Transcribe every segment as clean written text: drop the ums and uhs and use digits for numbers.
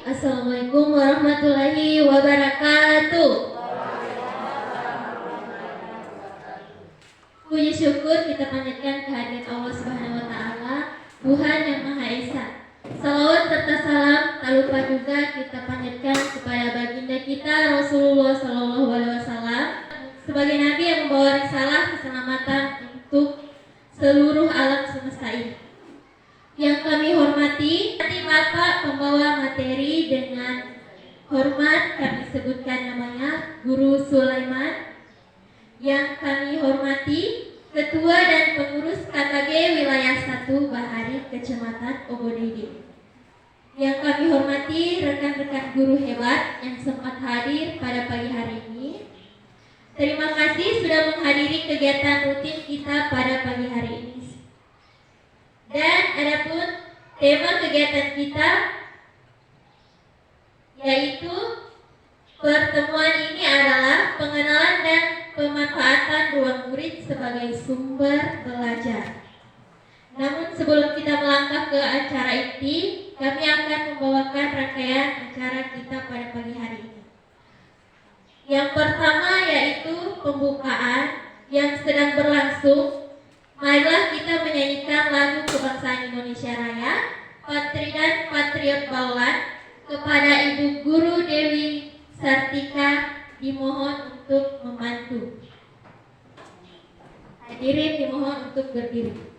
Assalamualaikum warahmatullahi wabarakatuh. Puji syukur kita panjatkan kehadirat Allah Subhanahu wa taala, Tuhan yang Maha Esa. Salawat serta salam tak lupa juga kita panjatkan kepada baginda kita Rasulullah Sallallahu Alaihi Wasallam sebagai nabi yang membawa risalah keselamatan untuk seluruh alam semesta ini. Yang kami hormati, Bapak pembawa materi dengan hormat kami sebutkan namanya Guru Sulaiman. Yang kami hormati Ketua dan Pengurus KKG Wilayah 1 Bahari Kecamatan Obodede. Yang kami hormati rekan-rekan guru hebat yang sempat hadir pada pagi hari ini. Terima kasih sudah menghadiri kegiatan rutin kita pada pagi hari ini. Dan adapun tema kegiatan kita yaitu pertemuan ini adalah pengenalan dan pemanfaatan ruang murid sebagai sumber belajar. Namun sebelum kita melangkah ke acara inti, kami akan membawakan rangkaian acara kita pada pagi hari ini. Yang pertama yaitu pembukaan yang sedang berlangsung. Marilah kita menyanyikan lagu kebangsaan Indonesia Raya, Patri dan Patriot Baulan. Kepada Ibu Guru Dewi Sartika dimohon untuk membantu. Hadirin dimohon untuk berdiri.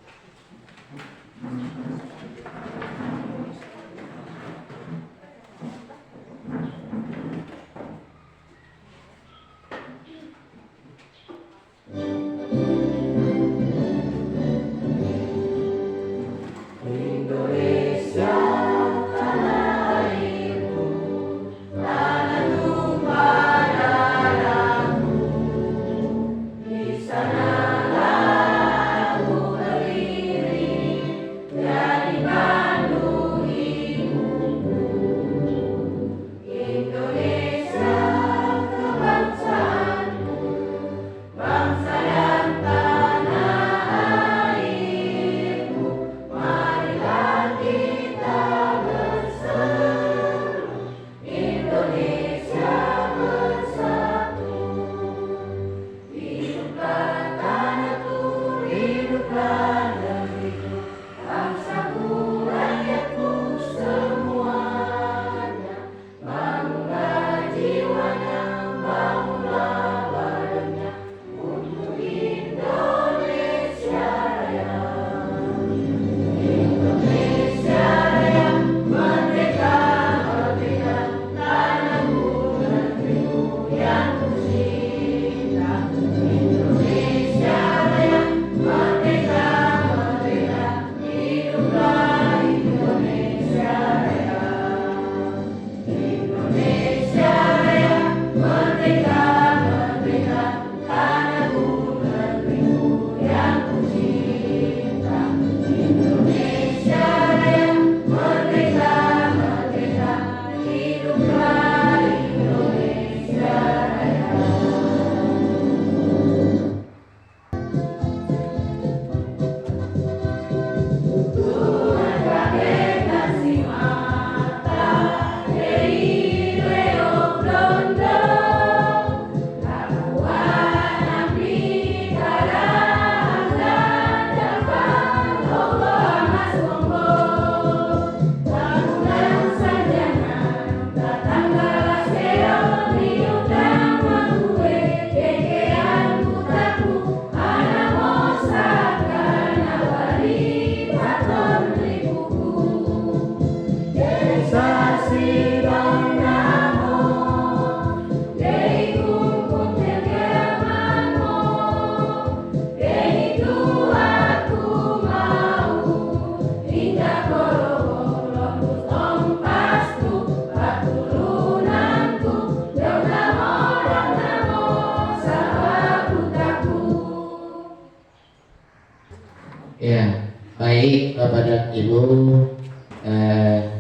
Ya, baik Bapak dan Ibu,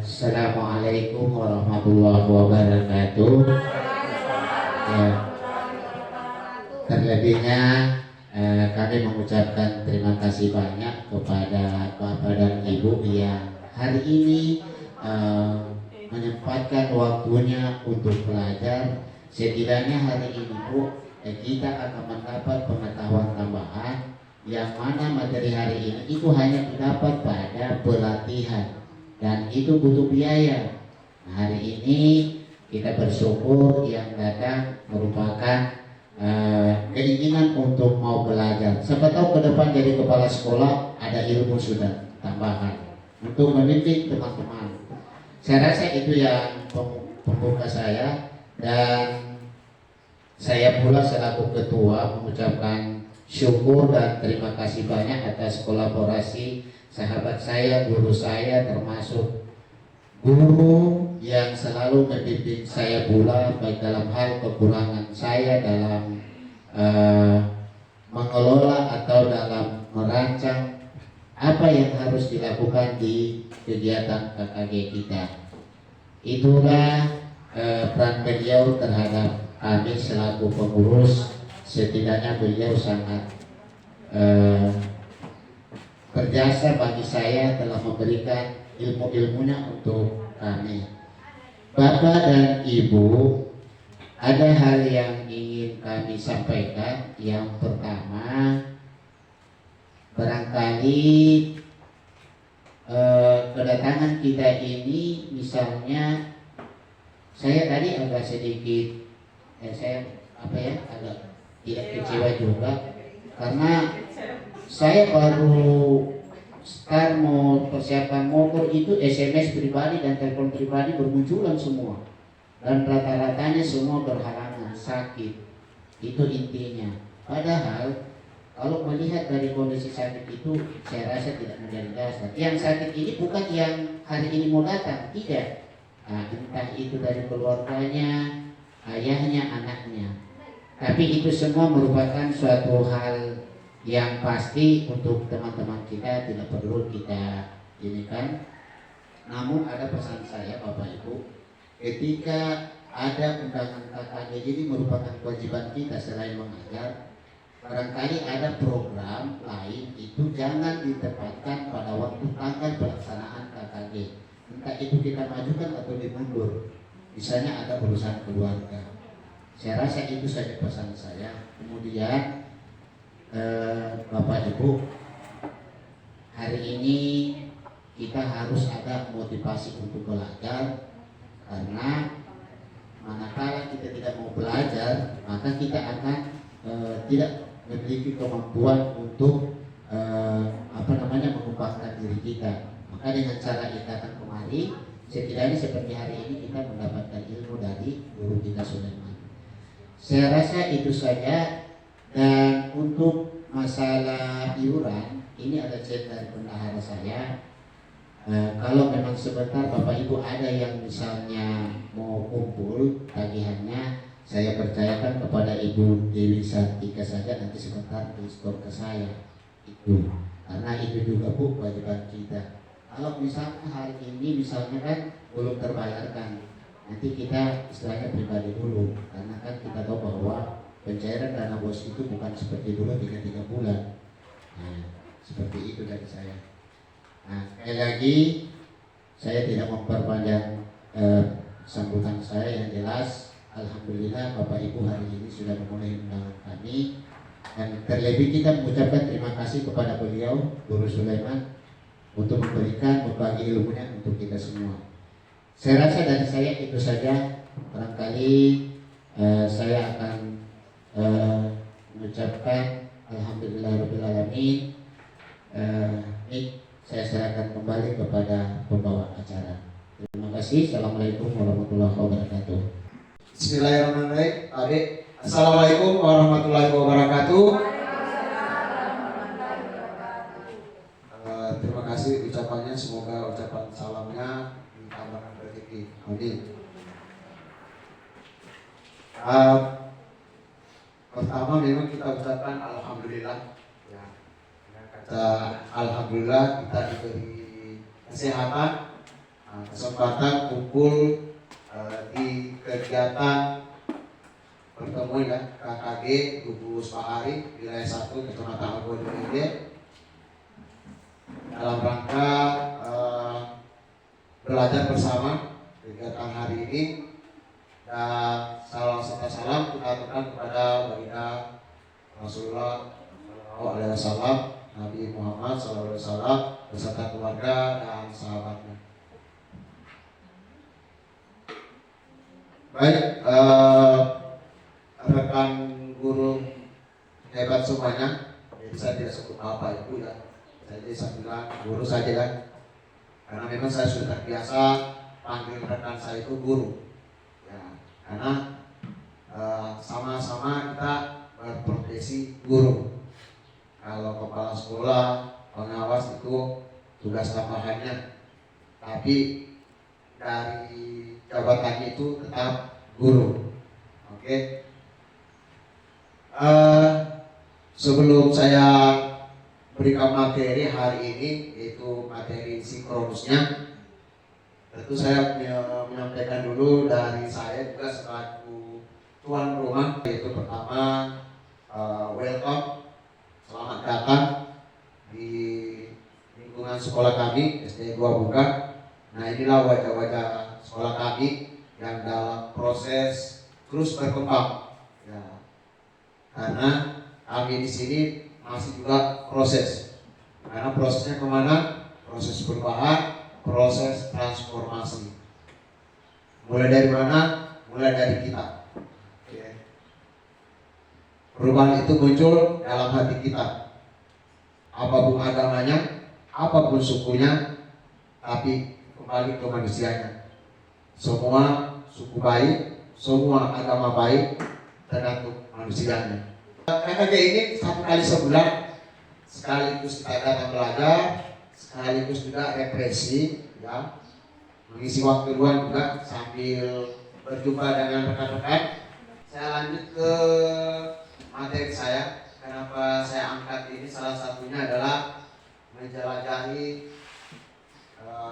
Assalamualaikum warahmatullahi wabarakatuh. Ya, terlebihnya kami mengucapkan terima kasih banyak kepada Bapak dan Ibu yang hari ini menyempatkan waktunya untuk belajar. Setidaknya hari ini Bu, kita akan mendapat pengetahuan tambahan yang mana materi hari ini itu hanya didapat pada pelatihan dan itu butuh biaya. Nah, hari ini kita bersyukur yang datang merupakan keinginan untuk mau belajar. Siapa tahu ke depan jadi kepala sekolah ada ilmu sudah tambahan untuk membimbing teman-teman. Saya rasa itu yang pembuka saya, dan saya pula selaku ketua mengucapkan syukur dan terima kasih banyak atas kolaborasi sahabat saya, guru saya, termasuk guru yang selalu membimbing saya pula baik dalam hal kekurangan saya dalam mengelola atau dalam merancang apa yang harus dilakukan di kegiatan KKG kita. Itulah peran beliau terhadap kami selaku pengurus. Setidaknya beliau sangat berjasa bagi saya, telah memberikan ilmu-ilmunya untuk kami. Bapak dan Ibu, ada hal yang ingin kami sampaikan. Yang pertama, barangkali kedatangan kita ini, misalnya saya tadi agak sedikit agak tidak kecewa juga karena saya baru start mau persiapan motor itu SMS pribadi dan telepon pribadi bermunculan semua, dan rata-ratanya semua berhalangan, sakit. Itu intinya. Padahal kalau melihat dari kondisi sakit itu, saya rasa tidak menjadi dasar. Yang sakit ini bukan yang hari ini mau datang, tidak. Nah, entah itu dari keluarganya, ayahnya, anaknya. Tapi itu semua merupakan suatu hal yang pasti untuk teman-teman kita, tidak perlu kita ini kan. Namun ada pesan saya Bapak Ibu, ketika ada undangan KKG ini merupakan kewajiban kita selain mengajar. Barangkali ada program lain itu jangan ditempatkan pada waktu tanggal pelaksanaan KKG. Entah itu kita majukan atau dimundur. Misalnya ada urusan keluarga. Saya rasa itu saja pesan saya. Kemudian Bapak Ibu, hari ini kita harus ada motivasi untuk belajar, karena manakala kita tidak mau belajar, maka kita akan tidak memiliki kemampuan untuk mengembangkan diri kita. Maka dengan cara kita datang kemari, setidaknya seperti hari ini kita mendapatkan ilmu dari guru kita Sulaiman. Saya rasa itu saja. Dan untuk masalah iuran, ini ada chat dari bendahara saya. Kalau memang sebentar Bapak Ibu ada yang misalnya mau kumpul tagihannya, saya percayakan kepada Ibu Dewi Sartika saja, nanti sebentar di-store ke saya. Itu karena itu juga Bu kewajiban kita. Kalau misalnya hari ini misalnya kan belum terbayarkan, nanti kita istilahnya pribadi dulu, karena kan kita tahu bahwa pencairan dana bos itu bukan seperti dulu 3 bulan. Nah, seperti itu dari saya. Nah, sekali lagi saya tidak memperpanjang sambutan saya. Yang jelas, alhamdulillah Bapak Ibu hari ini sudah memulai undangan kami, dan terlebih kita mengucapkan terima kasih kepada beliau Guru Sulaiman untuk berbagi ilmunya untuk kita semua. Saya rasa dari saya itu saja. Barangkali saya akan mengucapkan alhamdulillahirobbilalamin. Ini saya serahkan kembali kepada pembawa acara. Terima kasih. Assalamualaikum warahmatullahi wabarakatuh. Bismillahirrahmanirrahim. Adik, assalamualaikum warahmatullahi wabarakatuh. Terima kasih ucapannya. Semoga ucapan salamnya ditambahkan rezeki. Amin. Pertama memang kita ucapkan alhamdulillah. Ya. Alhamdulillah kita diberi kesehatan, kesempatan kumpul di kegiatan pertemuan ya KKG Gugus Pahari wilayah 1 Kecamatan Algojo ini dalam rangka belajar bersama kegiatan hari ini. Dan salam serta salam kita aturkan kepada baginda Rasulullah SAW, Nabi Muhammad SAW beserta keluarga dan sahabatnya. Baik, rekan guru hebat semuanya. Jadi saya tidak sebut apa itu ya. Jadi saya bilang guru saja kan. Karena memang saya sudah terbiasa panggil rekan saya itu guru. Ya, karena sama-sama kita berprofesi guru. Kalau kepala sekolah, pengawas itu tugas tambahannya. Tapi dari jabatannya itu tetap guru. Oke. Sebelum saya berikan materi hari ini, yaitu materi sinkronusnya, tentu saya menyampaikan dulu dari saya juga selaku tuan rumah, yaitu pertama welcome, selamat datang di lingkungan sekolah kami SD 2 Buka. Nah, inilah wajah-wajah sekolah kami yang dalam proses terus berkembang. Ya, karena kami di sini masih juga proses. Karena prosesnya kemana? Proses perubahan, proses transformasi. Mulai dari mana? Mulai dari kita. Oke. Perubahan itu muncul dalam hati kita. Apapun agamanya, apapun sukunya, tapi kembali ke manusianya. Semua suku baik, semua agama baik, tergantung manusianya. KKG ini 1 kali sebulan, sekaligus kita datang belajar, sekaligus juga represi, ya, mengisi waktu luang juga sambil berjumpa dengan rekan-rekan. Saya lanjut ke materi saya. Kenapa saya angkat ini? Salah satunya adalah menjelajahi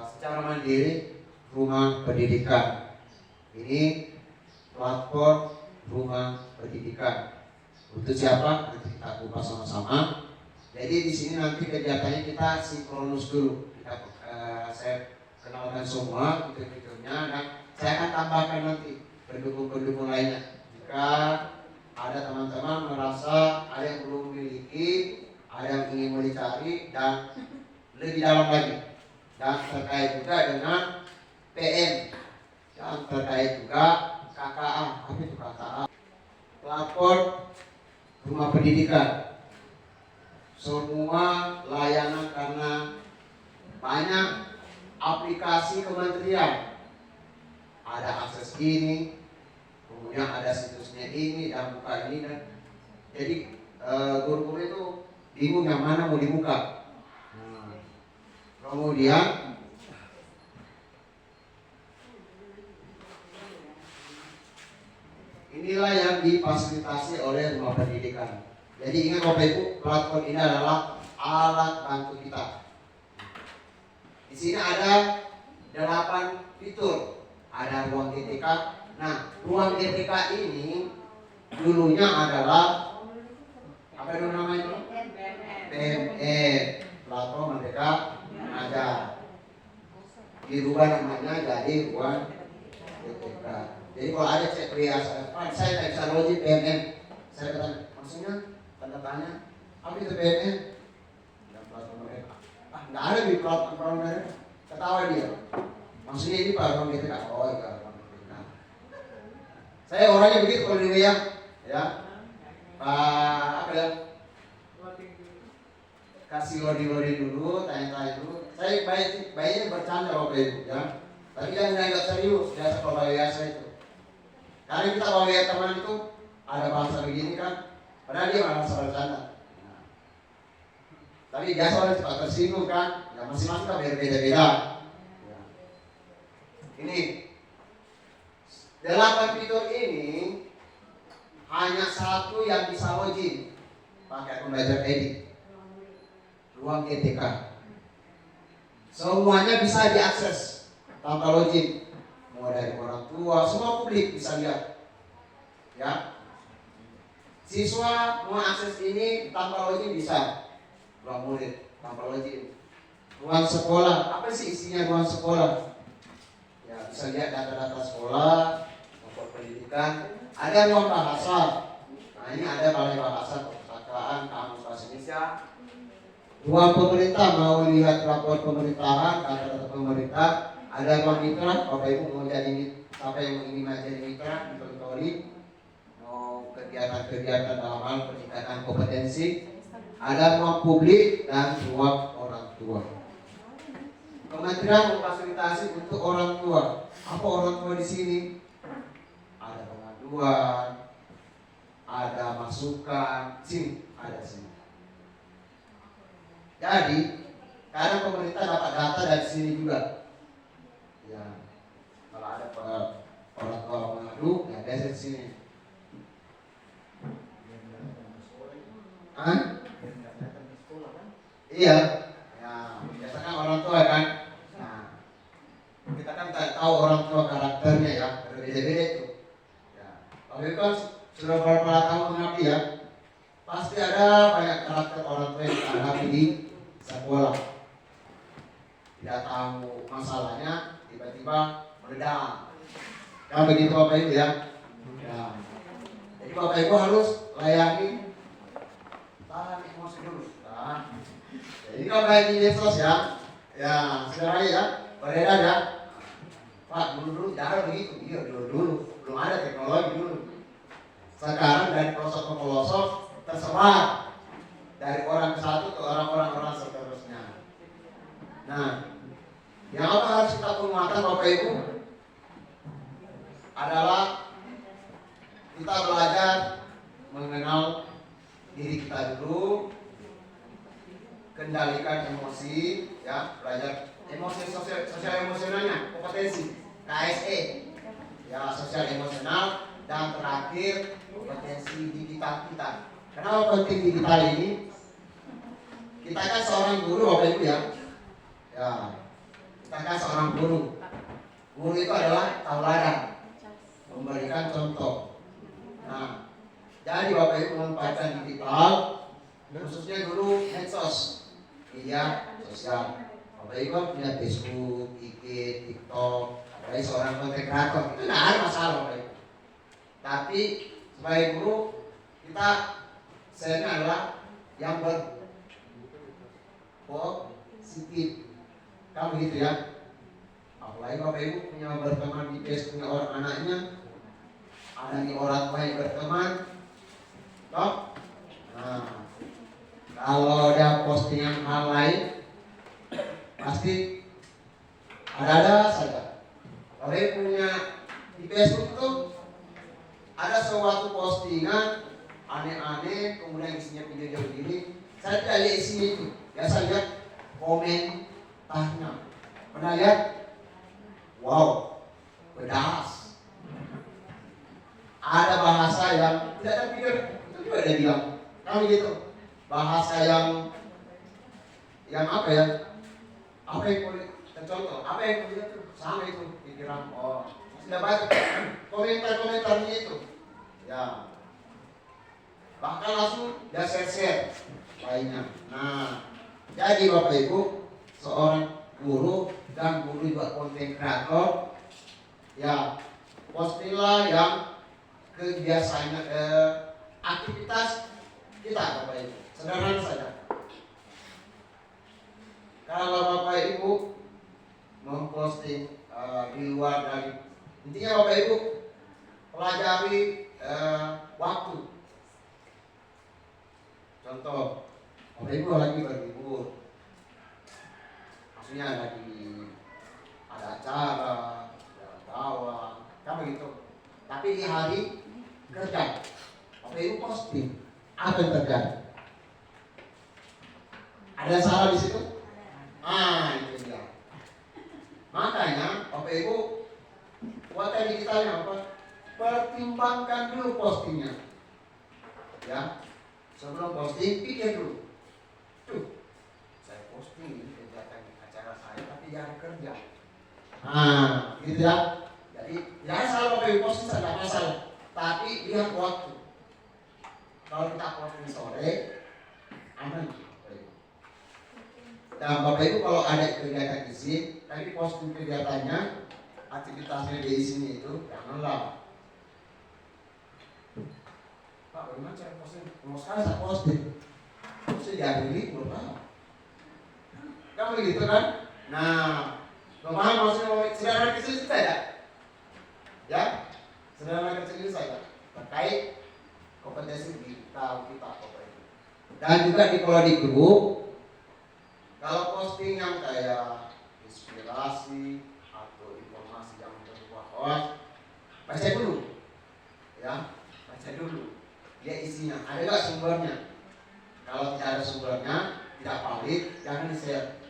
secara mandiri rumah pendidikan. Ini platform rumah pendidikan. Untuk siapa? Nanti kita kupas sama-sama. Jadi di sini nanti kegiatannya kita sinkronus dulu. Saya kenalkan semua fitur-fiturnya dan saya akan tambahkan nanti pendukung-pendukung lainnya. Jika ada teman-teman merasa ada yang belum memiliki, ada yang ingin mencari dan lebih dalam lagi. Dan terkait juga dengan PM, dan terkait juga KKA. Apa itu KKA? Platform rumah pendidikan. Semua layanan karena banyak aplikasi kementerian. Ada akses ini, kemudian ada situsnya ini dan buka ini dan jadi guru-guru itu bingung yang mana mau dibuka. Kemudian inilah yang difasilitasi oleh rumah pendidikan. Jadi ingat Bapak Ibu, platform ini adalah alat bantu kita. Di sini ada 8 fitur. Ada ruang GTK. Nah, ruang GTK ini dulunya adalah apa dulu namanya? PMR, platform Merdeka Mengajar. Dirubah namanya jadi ruang GTK. Jadi kalau ada cek pria saya tak bisa logik PMN. Saya kata maksudnya tanda tanya apa itu PMN? Dan platform mereka. Nggak ada di platform mereka. Ketawa dia. Maksudnya ini platform GTK. Oh iya platform GTK. Saya orangnya begitu kalau di WA, ya. Apa ya? Kasih lodi dulu, tanya dulu. Saya baiknya bercanda Bapak Ibu, ya. Tapi jangan nggak serius, biasa kalau biasa itu. Karena kita kalau lihat teman itu ada bahasa begini kan, padahal dia bahasa bercanda. Nah, tapi biasa orang cepat tersinggung kan, ya masing-masing kan berbeda-beda. Ya. Ini 8 fitur ini hanya satu yang bisa login pakai pembelajar edit, ruang GTK. Semuanya bisa diakses tanpa login. Mulai dari orang tua, semua publik bisa lihat. Ya. Siswa mau akses ini tanpa login bisa. Ruang murid tanpa login. Ruang sekolah, apa sih isinya ruang sekolah? Ya, bisa lihat data-data sekolah, maupun pendidikan. Ada ruang bahasa. Nah ini ada balai bahasa perpustakaan Kamus Bahasa Indonesia. Ruang pemerintah, mau lihat rapor pemerintahan, data-data pemerintah. Ada ruang mitra, Bapak Ibu mau jadi siapa yang ingin menjadi mitra di Tori, mau kegiatan-kegiatan dalam hal peningkatan kompetensi. Ada ruang publik dan ruang orang tua. Kementerian memfasilitasi untuk orang tua. Apa orang tua di sini? Ada pengaduan, ada masukan, sini, ada sini. Jadi, kadang pemerintah dapat data dari sini juga. Ya, kalau ada orang tua mengadu, ya dari sini. Hah? Iya, ya, biasanya orang tua kan. Nah, kita kan tahu orang tua karakternya ya, berbeda-beda itu. Ya, kalau itu kan sudah berapa tahun mengabdi ya, pasti ada banyak karakter orang tua yang kita hadapi di sekolah. Tidak tahu masalahnya, tiba-tiba meledak. Kan begitu Bapak Ibu ya. Ya. Jadi Bapak Ibu harus layani, tahan emosi dulu. Nah. Jadi kalau kayak di medsos ya sekarang ya, beredar ya. Pak dulu jangan begitu, iya dulu belum ada teknologi dulu. Sekarang dari pelosok ke pelosok tersebar dari orang ke satu ke orang seterusnya. Nah, yang apa harus kita penguatan Bapak Ibu adalah kita belajar mengenal diri kita dulu, kendalikan emosi, ya, belajar emosi sosial emosionalnya, kompetensi, KSE, ya, sosial emosional, dan terakhir kompetensi digital kita. Kenapa penting digital ini? Kita kan seorang guru Bapak Ibu ya, kita kan seorang guru. Guru itu adalah tauladan, memberikan contoh. Nah, jadi Bapak Ibu memanfaatkan digital, khususnya dulu medsos, media sosial. Bapak Ibu punya Facebook, IG, TikTok, apalagi seorang content creator, itu tidak ada masalah Bapak Ibu. Tapi sebagai guru kita sebenarnya adalah yang positif, kan begitu ya. Apalagi Bapak Ibu punya berteman di Facebook, punya orang anaknya, ada nih orang tua yang berteman, toh. Nah, kalau ada postingan hal lain, pasti ada saja. Kalau punya di Facebook itu ada suatu postingan aneh-aneh, kemudian isinya video begini, saya tidak lihat isinya itu. Biasa lihat komentarnya. Pernah lihat? Wow, pedas. Ada bahasa yang tidak terpikir, itu juga ada bilang. Kalau gitu, bahasa yang apa ya? Apa yang boleh contoh? Apa yang boleh itu sama itu pikiran. Oh, sudah baca komentarnya itu. Ya, bahkan langsung dia share lainnya. Nah, jadi Bapak Ibu seorang guru dan guru juga konten kreator, ya postinglah yang kebiasaannya aktivitas kita Bapak Ibu, sederhana saja. Kalau Bapak Ibu memposting di luar dari, intinya Bapak Ibu pelajari waktu. Contoh, Bapak Ibu lagi berlibur, maksudnya ada acara, jalan-jalan, kan begitu. Tapi di hari kerja, Bapak Ibu posting, apa yang terjadi? Ada salah di situ? Itu dia. Makanya Bapak Ibu buatan digitalnya apa? Pertimbangkan dulu postingnya. Ya, sebelum posting pikir dulu. Tuh, saya posting ini kegiatan acara saya, tapi jangan kerja. Gitu ya. Jadi jangan salah Bapak Ibu posting tidak masalah, tapi lihat waktu. Kalau kita posting sore, aman. Dan Bapak Ibu kalau ada kegiatan izin, tadi posting kegiatannya aktivitasnya di sini itu janganlah. Pak, bagaimana cara posting? Mau sekali saya posting, posting diadili, berapa? Kan begitu kan? Nah, paham maksudnya sederhana kecil saja, ya, sederhana kecil saja terkait kompetensi kita apa itu. Dan juga kalau di grup, kalau posting yang kayak inspirasi atau informasi yang berupa hoax, baca dulu, ya, baca dulu. Dia isinya, ada nggak sumbernya? Kalau tidak ada sumbernya, tidak valid, jangan di-share.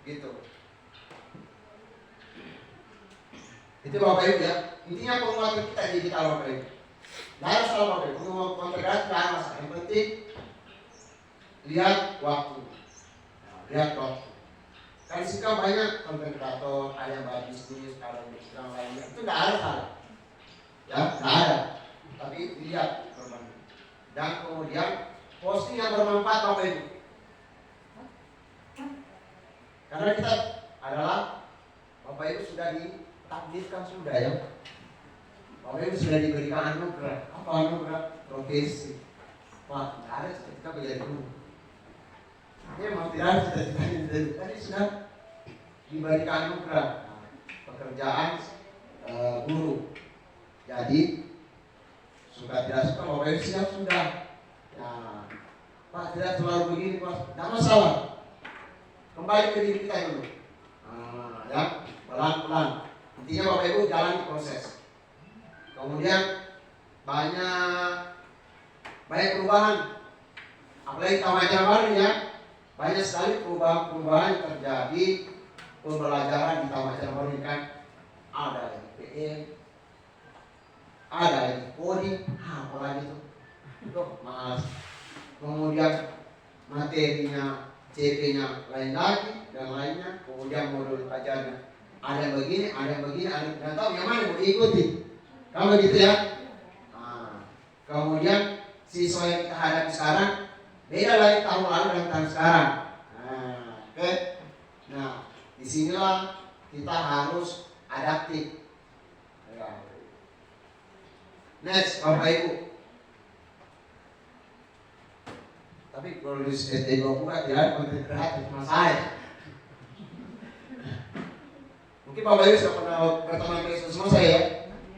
Gitu. Itu Bapak Ibu ya. Intinya penguatan kita digital Bapak Ibu. Tidak ada salah Bapak Ibu. Mau kontegrasi tidak ada masalah. Yang penting lihat waktu. Nah, lihat waktu. Kan di sini kan banyak konten kreator, ada yang berbisnis, ada yang lainnya. Itu tidak ada salah. Ya, tidak ada. Tapi lihat berbanding. Dan kemudian posting yang bermanfaat Bapak Ibu. Karena kita adalah Bapak Ibu sudah ditakdirkan sudah ya. Bapak Ibu sudah diberikan anugerah. Apa anugerah? Profesi. Wah, tidak ada cita-cita menjadi guru. Ini memang tidak ada cita-cita menjadi guru. Tadi sudah diberikan anugerah. Pekerjaan guru. Jadi suka tidak suka Bapak Ibu siap sudah. Ya, Pak tidak selalu begini Pak. Tidak masalah. Kembali ke diri kita dulu. Ya, pelan-pelan. Intinya Bapak Ibu jalan proses. Kemudian banyak perubahan. Apalagi Taman baru ya. Banyak sekali perubahan yang terjadi pembelajaran di Taman baru ini kan. Ada yang PM, ada yang coding, apalagi itu. Itu mas. Kemudian materinya CP-nya lain lagi dan lainnya, kemudian modul ajarnya ada yang begini, ada yang begini, ada yang tahu yang mana mau diikuti. Kalau gitu ya. Nah, kemudian siswa yang kita hadapi sekarang beda lagi tahun lalu dan tahun sekarang. Nah, oke. Nah, disinilah kita harus adaptif. Ya. Next, Bapak Ibu. Tapi kalau di SD 20 tidak konten kreatif mas saya. Mungkin Bapak Ibu sudah pernah berteman Facebook sama saya ya.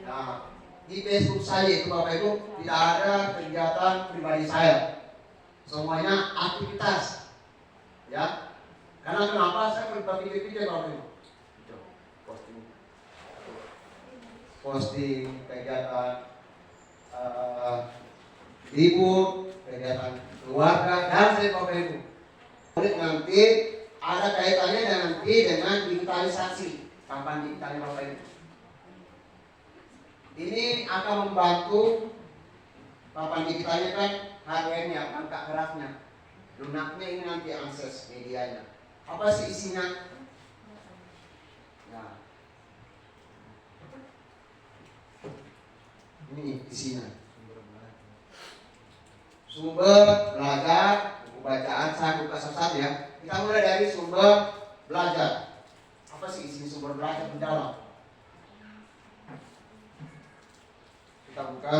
Nah, di Facebook saya itu Bapak Ibu tidak ada kegiatan pribadi saya. Semuanya aktivitas. Ya. Karena kenapa saya berpikir-pikir Bapak Ibu. Posting kegiatan libur, kegiatan keluarga dan saya Bapak Ibu. Nanti ada kaitannya dengan digitalisasi. Kapan digitalnya Bapak Ibu? Ini akan membantu papan digitalnya kan hardware-nya, angka kerasnya. Lunaknya ini nanti akses medianya. Apa sih isinya? Nah, ini isinya. Sumber belajar, buku bacaan, saya buka satu ya. Kita mulai dari sumber belajar. Apa sih isi sumber belajar di dalam? Kita buka.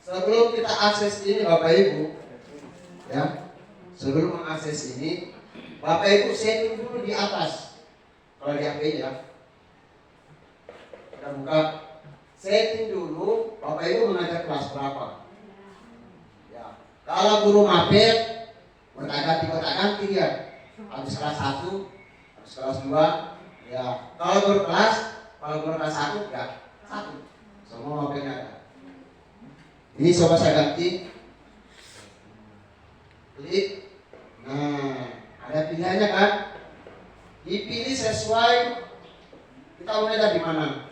Sebelum kita akses ini Bapak Ibu, ya, sebelum mengakses ini, Bapak Ibu setting dulu di atas. Kalau di HP ya, kita buka. Setting dulu, Bapak Ibu mengajar kelas berapa? Ya. Kalau guru mapet, ganti dia. Habis kelas 1, habis kelas 2, ya. Kalau guru kelas 1, ya 1. Semua mapetnya ada. Ini coba saya ganti. Klik. Nah, ada pilihannya kan? Dipilih sesuai. Kita mulai dari mana?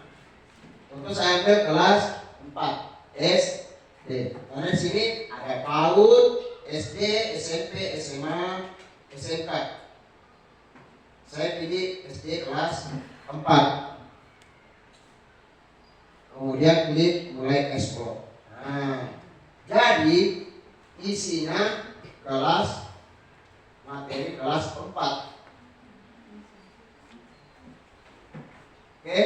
Untuk saya ambil kelas 4 SD. Karena di sini ada PAUD, SD, SMP, SMA, SMK. Saya pilih SD kelas 4. Kemudian pilih mulai ekspor. Nah, jadi isinya materi kelas 4. Oke.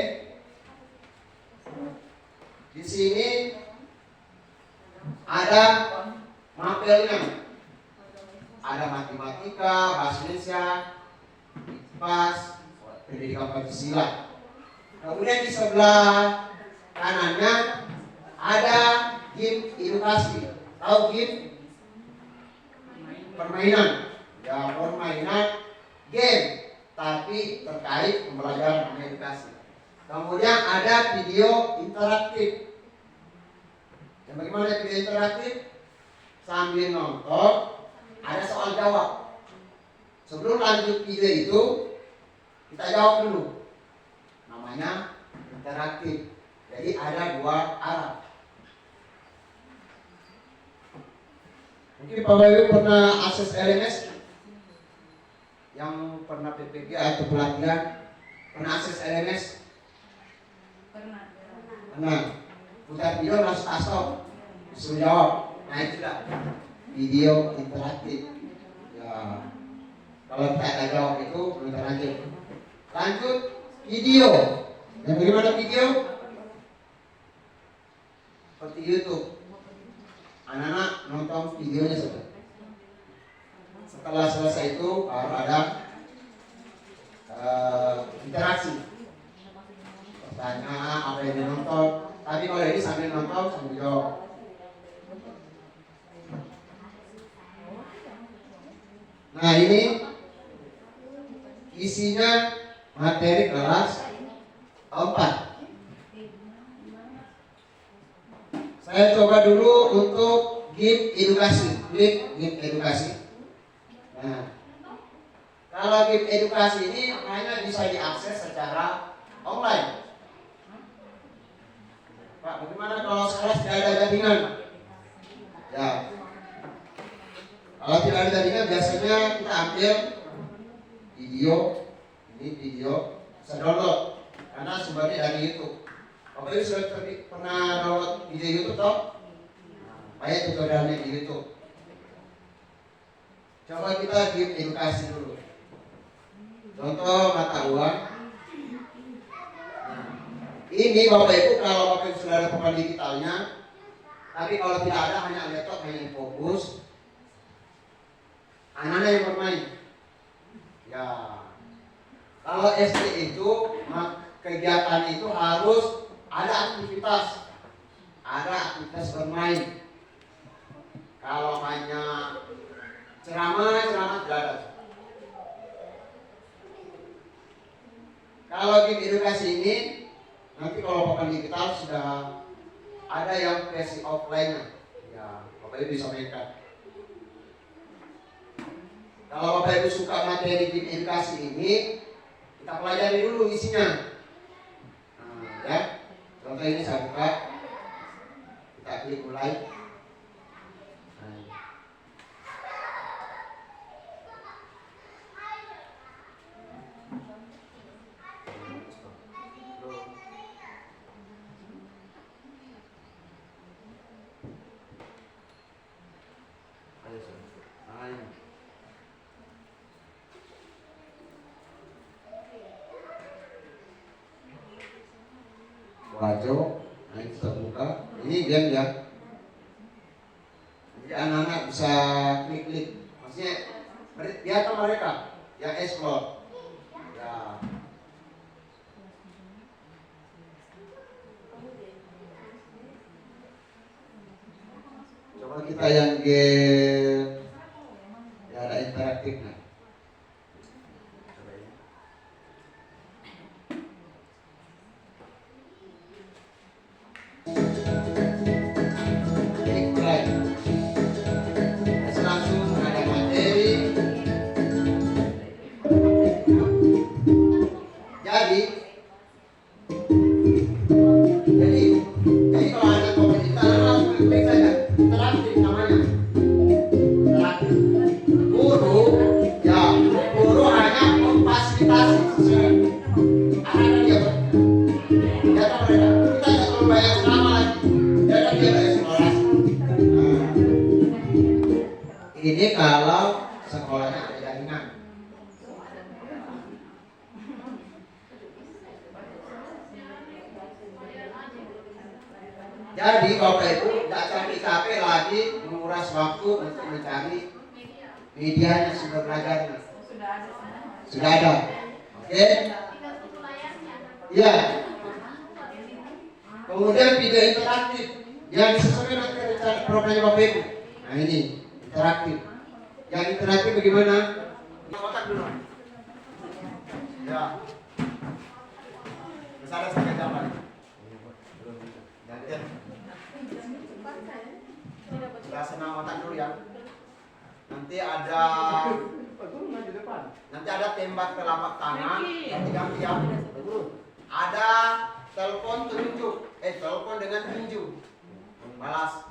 Di sini ada mapelnya. Ada matematika, bahasa Indonesia, IPAS, pendidikan Pancasila. Kemudian di sebelah kanannya ada game edukasi. Tahu game? Permainan. Ya, permainan game, tapi terkait pembelajaran edukasi. Kemudian ada video interaktif. Dan bagaimana video interaktif? Sambil nonton, ada soal jawab. Sebelum lanjut video itu, kita jawab dulu. Namanya interaktif. Jadi ada dua arah. Mungkin Bapak Ibu pernah akses LMS? Yang pernah PPG atau pelatihan pernah akses LMS? Pernah. Putar video langsung stop, disuruh jawab. Nah itu dah video interaktif. Ya, kalau kita ada jawab itu belum lanjut. Lanjut video. Dan bagaimana video? Seperti YouTube. Anak-anak nonton videonya saja. Setelah selesai itu baru ada interaksi. Pertanyaan apa yang dinonton. Tapi kalau ini sambil nonton sambil jawab. Nah ini isinya materi kelas 4. Saya coba dulu untuk game edukasi. Game edukasi. Nah, kalau game edukasi ini hanya bisa diakses secara online. Pak, bagaimana kalau sekolah tidak ada jaringan? Ya, kalau tidak ada jaringan biasanya kita ambil video, ini video, bisa download karena sumbernya dari YouTube. Bapak Ibu sudah pernah download video YouTube toh? Banyak tutorialnya di YouTube. Coba kita game edukasi dulu. Contoh mata uang. Ini Bapak Ibu kalau Bapak Ibu sudah ada papan digitalnya, tapi kalau tidak ada hanya laptop hanya yang fokus, anak-anak yang bermain. Ya, kalau SD itu kegiatan itu harus ada aktivitas bermain. Kalau hanya ceramah tidak ada. Kalau game edukasi ini nanti kalau papan digital sudah ada yang versi offline-nya. Ya, Bapak Ibu bisa mainkan. Kalau Bapak Ibu suka materi game edukasi ini, kita pelajari dulu isinya. Nah, ya. Contoh ini saya buka. Kita klik mulai. Wajo, nah ini kita buka. Ini game ya. Jadi anak-anak bisa klik-klik. Maksudnya biarkan mereka yang explore. Ya. Coba kita yang game ya ada interaktifnya. Jadi kalau ada pemerintah langsung klik saja interaktif namanya. Interaktif. Guru hanya memfasilitasi anak-anak dia mereka kita tidak perlu bayar selama lagi. Jadi dia bereksplorasi. Ini kalau sekolahnya ada jaringan. Jadi Bapak Ibu tidak capek-capek lagi menguras waktu untuk mencari medianya, sumber belajarnya. Sudah ada. Oke? Iya. Kemudian video interaktif yang sesuai nanti rencana programnya Bapak Ibu. Nah ini interaktif. Yang interaktif bagaimana? Otak dulu. Ya. Misalnya sampai zaman. Sudah senang otak dulu ya. Nanti ada tembak telapak tangan, ganti-ganti ya. Ada telepon telunjuk, telepon dengan tinju. Balas.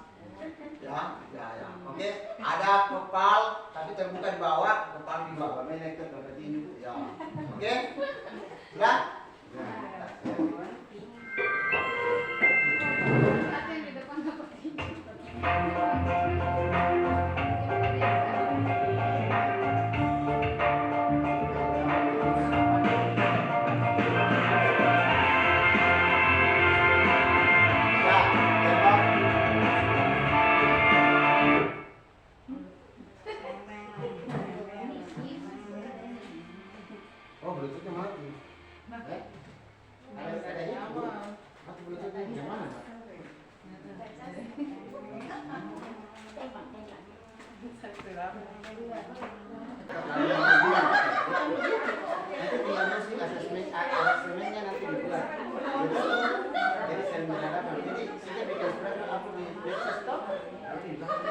Ya. Oke. Ada kepal tapi terbuka di bawah, kepal di bawah. Menekan ke tinju. Ya. Oke. Sudah? Oh, Bluetoothnya mati. Ada itu. Mati Bluetoothnya yang mana? Nanti tinggal mesti asesmennya nanti dibuat. Jadi saya menghadapkan. Jadi saya bikin surat aku di website stop. Nanti satu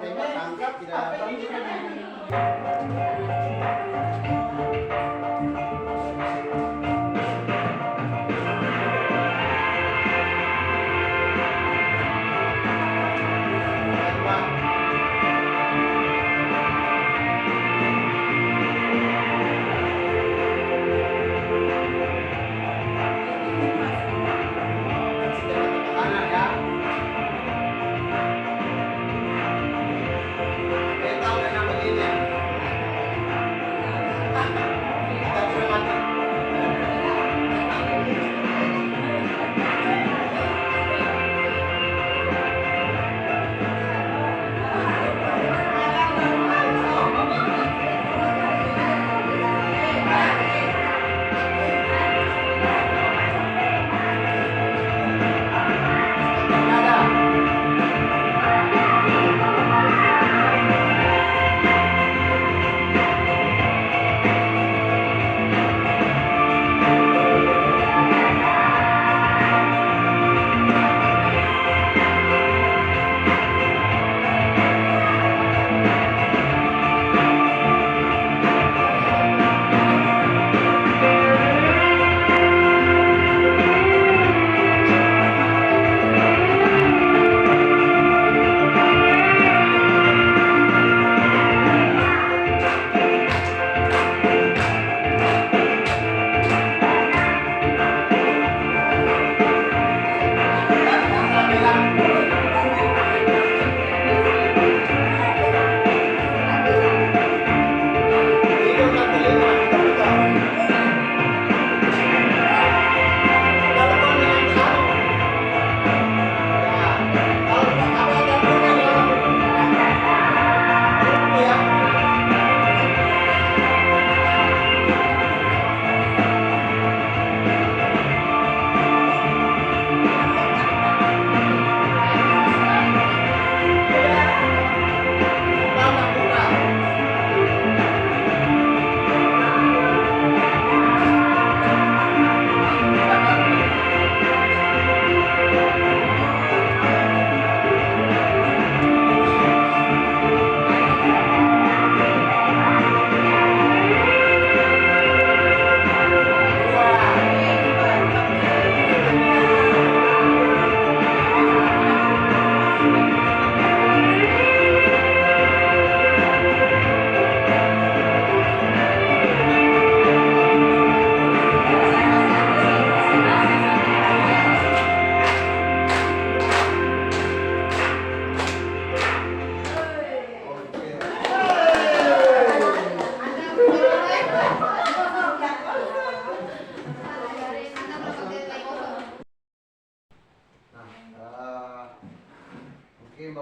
tema tangkap tidak apa.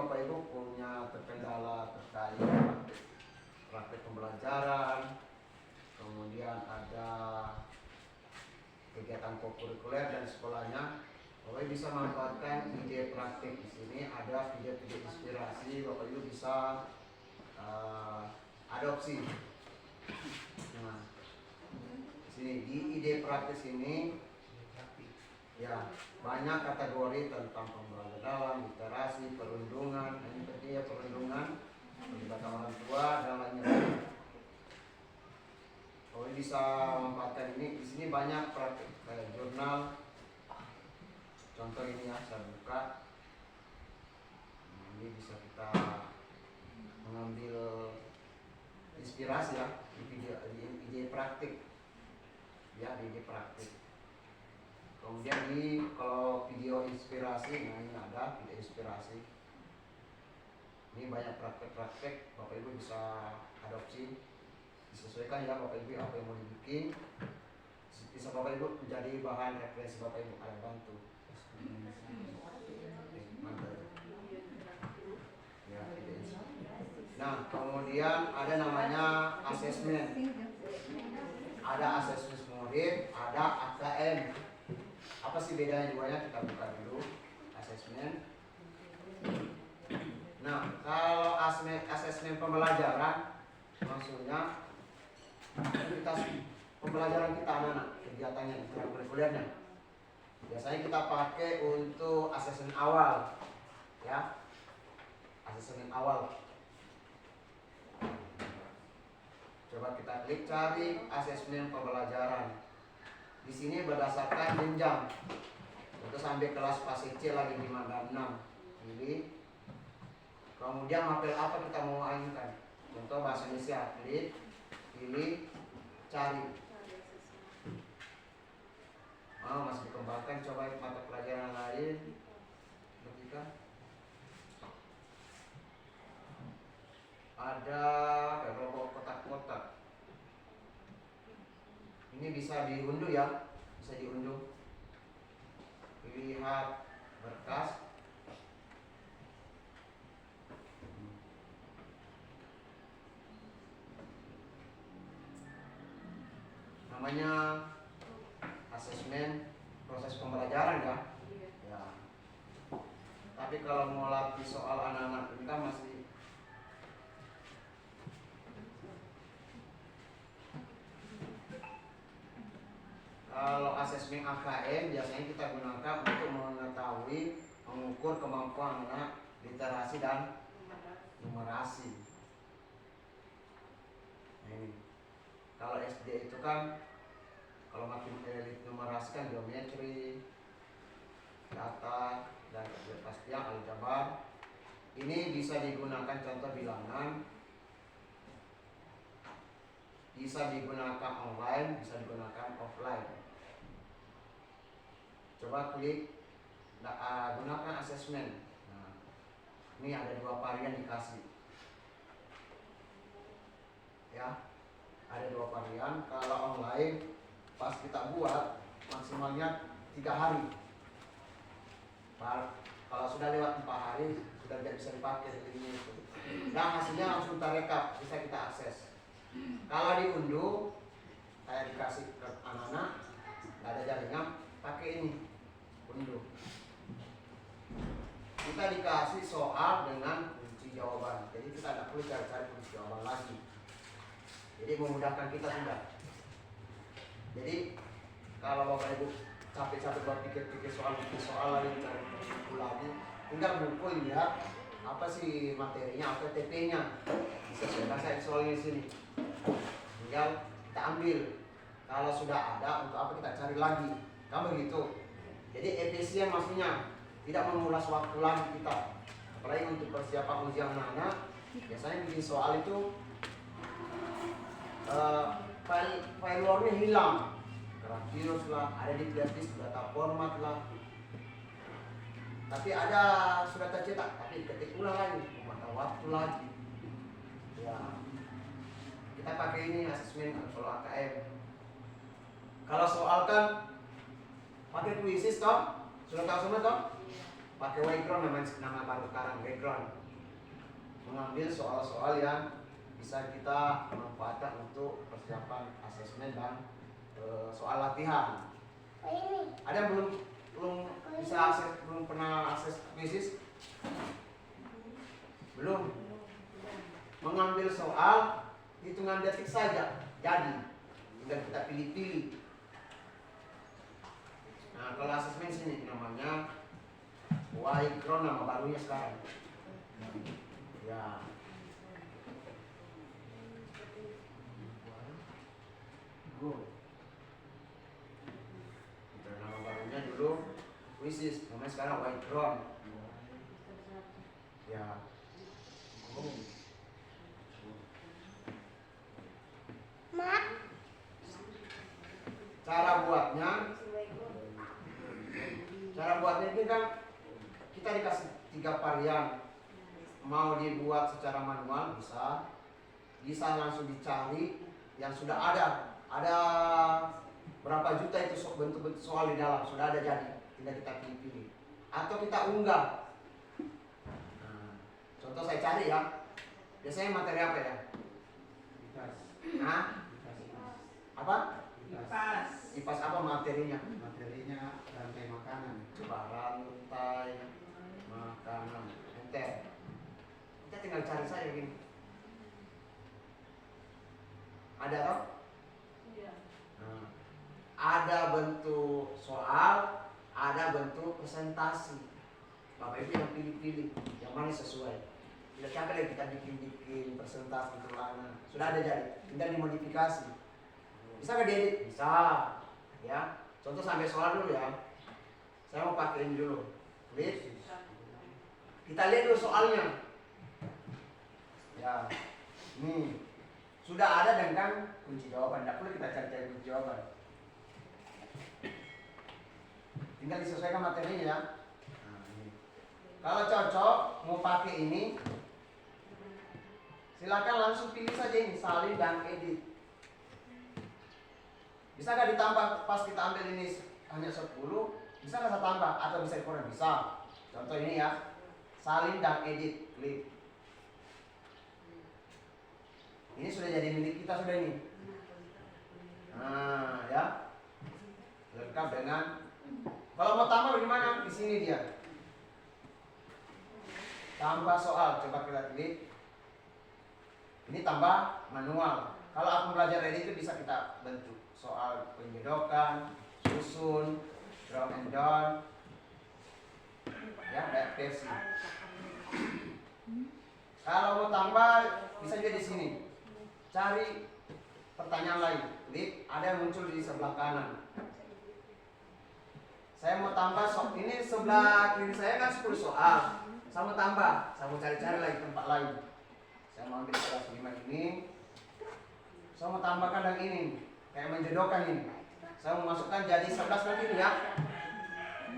Bapak Ibu punya terkendala terkait praktek pembelajaran, kemudian ada kegiatan kokurikuler dan sekolahnya, Bapak Ibu bisa manfaatkan ide praktik. Di sini ada video-video inspirasi, Bapak Ibu bisa adopsi. Nah, di sini di ide praktis ini ya banyak kategori tentang pembelajaran dalam, literasi, perundungan, ini tadi ya perundungan, pelibatan orang tua dan lainnya. Bapak Ibu bisa manfaatkan ini. Di sini banyak praktik kayak jurnal. Contoh ini ya, saya buka. Ini bisa kita mengambil inspirasi ya di video, di ide praktik. Ya, di ide praktik. Kemudian kalau video inspirasi, nah ini ada video inspirasi. Ini banyak praktek-praktek, Bapak Ibu bisa adopsi, disesuaikan ya Bapak Ibu apa yang mau dibikin. Bisa Bapak Ibu menjadi bahan referensi Bapak Ibu, alat bantu. Ya, nah, kemudian ada namanya asesmen. Ada asesmen murid, ada AKM. Apa sih bedanya duanya? Kita buka dulu asesmen. Nah, kalau asesmen pembelajaran, maksudnya aktivitas pembelajaran kita anak-anak, kegiatannya, kurikulernya. Biasanya kita pakai untuk asesmen awal, ya, asesmen awal. Coba kita klik cari asesmen pembelajaran. Di sini berdasarkan jenjang. Untuk sampai kelas fase C lagi 5 dan 6. Pilih. Kemudian mapel apa kita mau mainkan. Contoh bahasa Indonesia, klik, pilih, cari. Masih dikembangkan, coba mata pelajaran lain. Ketika ada kelompok kotak-kotak. Ini bisa diunduh ya, bisa diunduh. Lihat berkas. Namanya asesmen proses pembelajaran ya. Ya. Tapi kalau mau latih soal anak-anak ini kan masih kalau asesmen AKM biasanya kita gunakan untuk mengetahui, mengukur kemampuan anak literasi dan numerasi. Ini kalau SD itu kan kalau makin elit numerasi kan geometri, data dan kepastian aljabar. Ini bisa digunakan contoh bilangan, bisa digunakan online, bisa digunakan offline. Coba klik gunakan asesmen. Nah, ini ada 2 varian dikasih. Ya, ada 2 varian. Kalau online pas kita buat maksimalnya 3 hari. Kalau sudah lewat 4 hari sudah tidak bisa dipakai ini itu. Dan hasilnya langsung terekap, bisa kita akses. Kalau diunduh, kayak dikasih ke anak-anak, nggak ada jaringan, pakai ini, unduh. Kita dikasih soal dengan kunci jawaban, jadi kita tidak perlu cari-cari kunci jawaban lagi. Jadi memudahkan kita sudah. Jadi kalau Bapak Ibu capek-capek berpikir-pikir soal lagi cari buku lagi, tinggal buku lihat apa sih materinya, apa TP-nya, bisa saya soalnya di sini. Tinggal kita ambil. Kalau sudah ada, untuk apa kita cari lagi? Kan begitu. Jadi efisien maksudnya, tidak mengulas waktu lagi kita. Apalagi untuk persiapan ujian anak-anak, biasanya bikin soal itu file word-nya hilang. Grafirus lah, ada di flash disk, data format lah. Tapi ada sudah tercetak, tapi ketik ulang lagi, memakan waktu lagi. Ya. Kita pakai ini asesmen kalau AKM. Kalau soal kan pakai puisi toh, sudah tahu semua toh? pakai background, nama baru sekarang background. Mengambil soal-soal yang bisa kita manfaatkan untuk persiapan asesmen dan soal latihan. Ada yang belum bisa akses, belum pernah akses kuisis? Belum. Mengambil soal hitungan detik saja jadi, tinggal kita pilih-pilih. Nah, kalau asesmen sini namanya Wahikron, nama barunya sekarang. Ya. Go. Nama barunya dulu kuisis, namanya sekarang Wahikron. Ya. Cara buatnya ini kan kita dikasih 3 varian. Mau dibuat secara manual bisa langsung dicari yang sudah ada berapa juta itu bentuk-bentuk soal di dalam sudah ada, jadi tinggal kita pilih-pilih atau kita unggah. Nah, contoh saya cari ya, biasanya materi apa ya? Nah, apa? IPAS apa materinya? Materinya rantai makanan. Coba rantai makanan. Enter. Kita tinggal cari saja gini. Ada toh? Iya. Nah, ada bentuk soal, ada bentuk presentasi. Bapak Ibu yang pilih-pilih yang mana sesuai. Tidak capek lagi kita bikin presentasi tulangan. Sudah ada jadi, tinggal dimodifikasi. Bisa nggak diedit? Bisa. Ya, contoh sampai soal dulu ya. Saya mau pakai ini dulu. Klik. Kita lihat dulu soalnya. Ya, nih sudah ada dengan kunci jawaban. Tidak perlu kita cari-cari kunci jawaban. Tinggal disesuaikan materinya ya. Nah, ini. Kalau cocok mau pakai ini, silakan langsung pilih saja ini salin dan edit. Bisa nggak ditambah pas kita ambil ini hanya 10? Bisa nggak saya tambah atau bisa dikurang? Bisa. Contoh ini ya, salin dan edit, klik. Ini sudah jadi milik kita sudah ini. Nah ya, lengkap dengan. Kalau mau tambah bagaimana? Di sini dia. Tambah soal, coba kita klik. Ini tambah manual. Kalau aku belajar edit itu bisa kita bentuk soal penjodokan, susun, drop and down, ya kayak versi. Kalau mau tambah bisa juga di sini. Cari pertanyaan lain, klik, ada yang muncul di sebelah kanan. Saya mau tambah ini sebelah kiri saya kan 10 soal. Saya mau tambah, saya mau cari-cari lagi tempat lain. Saya mau ambil kelas 5 ini. Saya mau tambahkan yang ini, kayak menjodohkan ini. Saya mau masukkan jadi 11 nanti ini ya.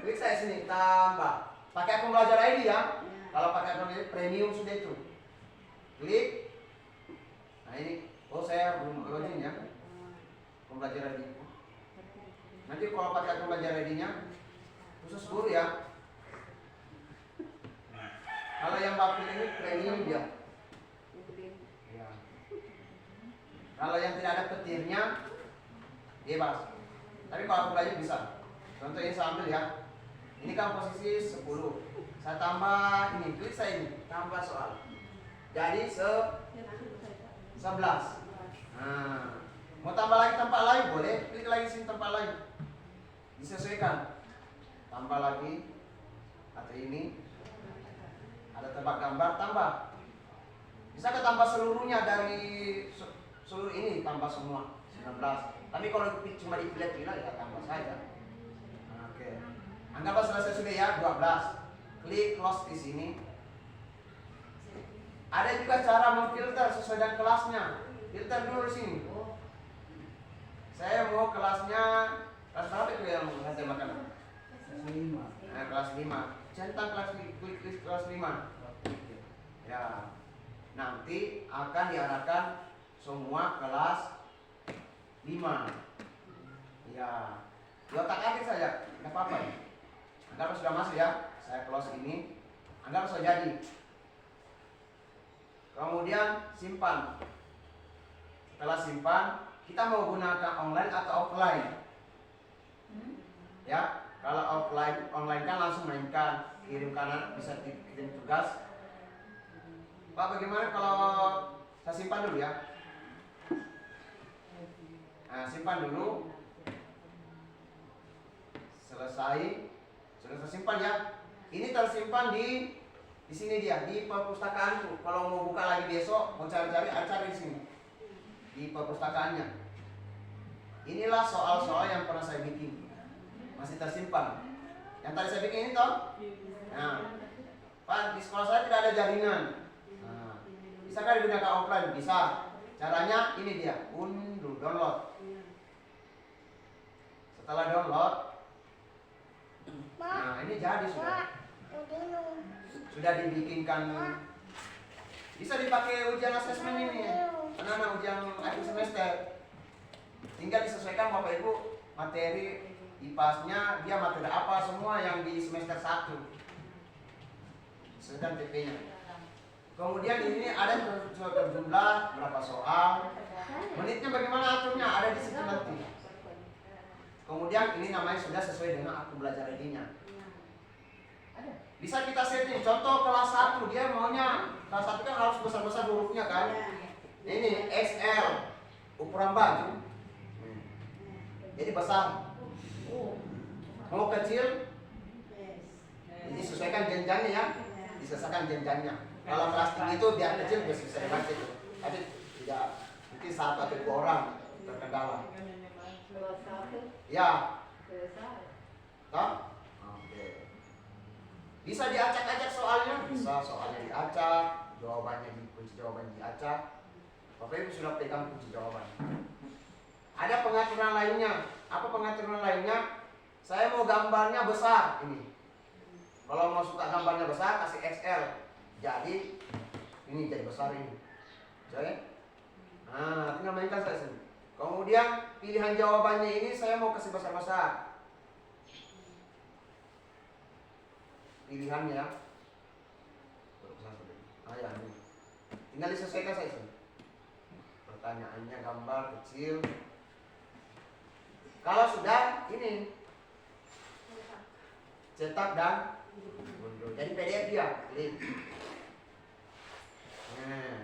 Klik saya sini, tambah. Pakai akun belajar ID ya. Kalau pakai akun belajar premium sudah itu. Klik. Nah ini, oh saya belum login ya. Akun belajar ID. Nanti kalau pakai akun belajar ID-nya khusus guru ya. Kalau yang Bapak ini premium dia. Ya. Kalau yang tidak ada petirnya bebas. Tapi kalau aku belajar bisa. Contoh ini saya ambil ya. Ini kan posisi 10. Saya tambah ini, klik saya ini, tambah soal. Jadi 11. Nah, mau tambah lagi tempat lain boleh, klik lagi sini tempat lain. Disesuaikan. Tambah lagi atau ini. Ada tempat gambar, tambah. Bisa ke tambah seluruhnya dari seluruh ini, tambah semua 19. Tapi kalau cuma dipilih-pilih ya tambah saja. Oke. Anggaplah selesai sudah ya, 12. Klik close di sini. Ada juga cara memfilter sesuai dengan kelasnya. Filter dulu di sini. Saya mau kelasnya kelas berapa itu yang hasil makanan? Kelas 5. Nah, kelas 5. Centang klik kelas 5. Ya. Nanti akan diarahkan semua kelas 5. Ya. Di otak atik saja, enggak apa-apa. Kalau sudah masuk ya, saya close ini, anggap sudah jadi. Kemudian simpan. Setelah simpan, kita mau gunakan online atau offline? Ya, kalau online kan langsung mainkan, kirim kanan, bisa kirim tugas. Pak, bagaimana kalau saya simpan dulu ya? Nah, simpan dulu. Selesai, sudah tersimpan ya. Ini tersimpan di sini dia, di perpustakaanku. Kalau mau buka lagi besok, mau cari di sini. Di perpustakaannya. Inilah soal-soal yang pernah saya bikin. Masih tersimpan. Yang tadi saya bikin ini toh? Nah, Pak, di sekolah saya tidak ada jaringan. Nah, bisakah digunakan offline? Bisa. Caranya ini dia, download. Setelah download, nah ini jadi sudah dibikinkan. Bisa dipakai ujian asesmen ini, anak-anak ujian akhir semester. Tinggal disesuaikan Bapak Ibu materi IPAS-nya, dia materi apa semua yang di semester 1. Sedang TP-nya. Kemudian ini ada jumlah berapa soal, menitnya bagaimana aturnya, ada di situ nanti. Kemudian ini namanya sudah sesuai dengan aktu belajar ID-nya. Bisa kita setting, contoh kelas 1 dia maunya, kelas 1 kan harus besar-besar hurufnya kan. Ini XL, ukuran baju. Jadi besar. Mau kecil, ini sesuaikan jenjangnya ya. Disesuaikan jenjangnya. Kalau kelas tinggi itu biar kecil bisa dibaca itu. Tapi tidak, mungkin 1 atau 2 orang terkendala. Ya. Toh? Oke. Bisa diacak-acak soalnya? Bisa, soalnya diacak, kunci jawabannya diacak. Bapak Ibu sudah pegang kunci jawaban. Ada pengaturan lainnya. Apa pengaturan lainnya? Saya mau gambarnya besar ini. Kalau mau suka gambarnya besar, kasih XL. Jadi ini jadi besar ini. Oke? Nah, tinggal mainkan saya sini. Kemudian pilihan jawabannya ini saya mau kasih besar-besar. Pilihannya ya. Ya, ini. Tinggal disesuaikan saya sini. Pertanyaannya gambar kecil. Kalau sudah ini cetak dan unduh. Jadi PDF dia. Nah,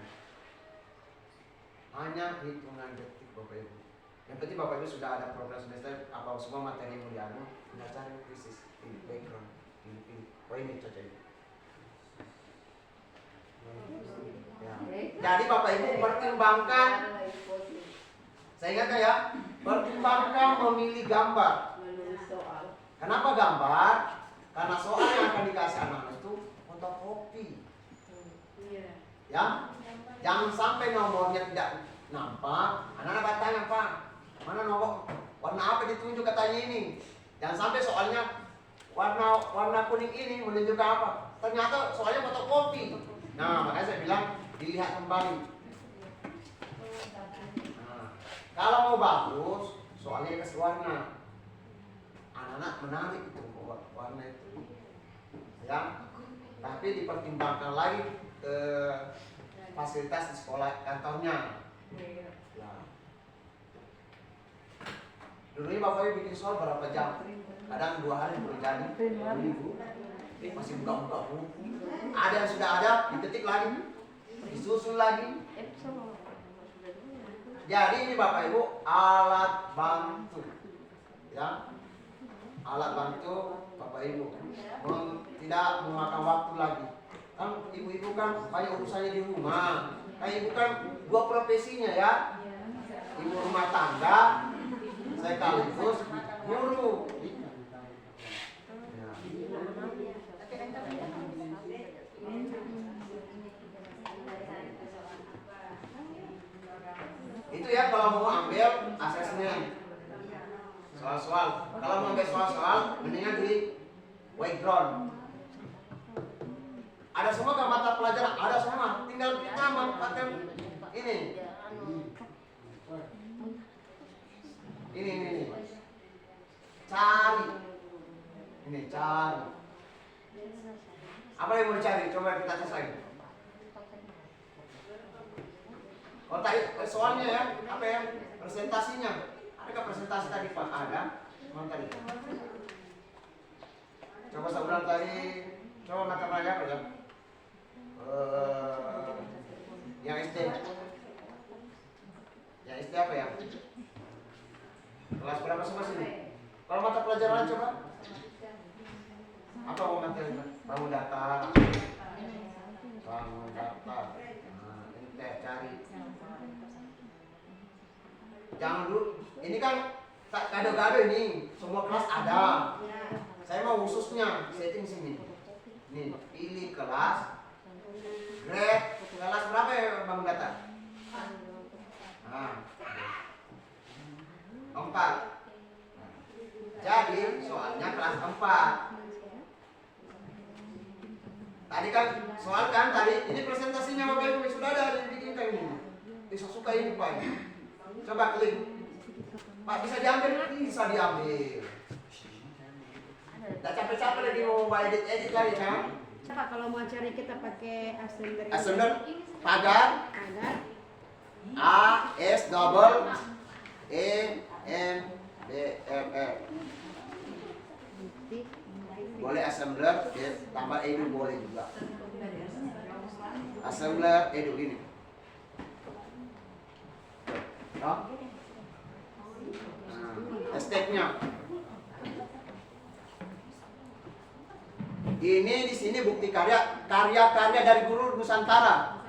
hanya hitungan detik Bapak Ibu. Yang penting Bapak Ibu sudah ada program semester apa semua materi yang mau dianu, sudah cari krisis ini background ini. Oh ini cocok ini. Ya. Jadi Bapak Ibu pertimbangkan. Saya ingatkan ya, pertimbangkan memilih gambar. Kenapa gambar? Karena soal yang akan dikasih anak-anak itu fotokopi. Ya, jangan sampai nomornya tidak nampak. Anak-anak bertanya, Pak, mana nomor? Warna apa ditunjuk katanya ini? Jangan sampai soalnya warna kuning ini menunjukkan apa? Ternyata soalnya fotokopi. Nah, makanya saya bilang dilihat kembali. Nah, kalau mau bagus, soalnya dikasih warna. Anak-anak menarik itu warna itu. Ya, tapi dipertimbangkan lagi fasilitas di sekolah kantornya. Ya. Dulu ini Bapak Ibu bikin soal berapa jam? Kadang 2 hari belum jadi. Ini masih buka-buka buku. Ada yang sudah ada, diketik lagi, disusun lagi. Jadi ini Bapak Ibu alat bantu, ya, alat bantu Bapak Ibu, tidak memakan waktu lagi. Kan ibu-ibu kan banyak urusannya di rumah. Kan ibu kan 2 profesinya ya, ibu rumah tangga, sekaligus guru. Itu ya kalau mau ambil asesmen soal-soal. Kalau mau ambil soal-soal, mendingan di background. Ada semua kan mata pelajaran, ada semua. Tinggal kita manfaatkan ini. Ini. Cari. Ini cari. Apa yang mau dicari? Coba kita tes lagi. Oh tadi soalnya ya, apa ya? Presentasinya. Adakah presentasi tadi Pak? Ada. Mana tadi? Coba saya ulang tadi. Coba mata pelajaran ya. Yang SD. Yang SD apa ya? Kelas berapa semua sini? Kalau mata pelajaran coba. Apa mau materi? Bangun data. Bangun data. Nah, ini teh cari. Jangan dulu. Ini kan kado-kado ini. Semua kelas ada. Saya mau khususnya setting sini. Nih, pilih kelas. Grade kelas berapa ya bangun data? Nah, 4. Jadi soalnya kelas 4. Tadi kan soal kan tadi ini presentasinya Bapak Ibu sudah ada dibikinkan ini. Bisa suka ini Pak. Coba klik. Pak bisa diambil? Bisa diambil. Tidak capek-capek lagi mau edit kali kan? Pak, kalau mau cari kita pakai Assembler. Assembler pagar Pagar. A S double E N B R R. Boleh assembler tambah edu boleh juga. Assembler edu ini. Nah, stepnya. Ini di sini bukti karya dari guru Nusantara.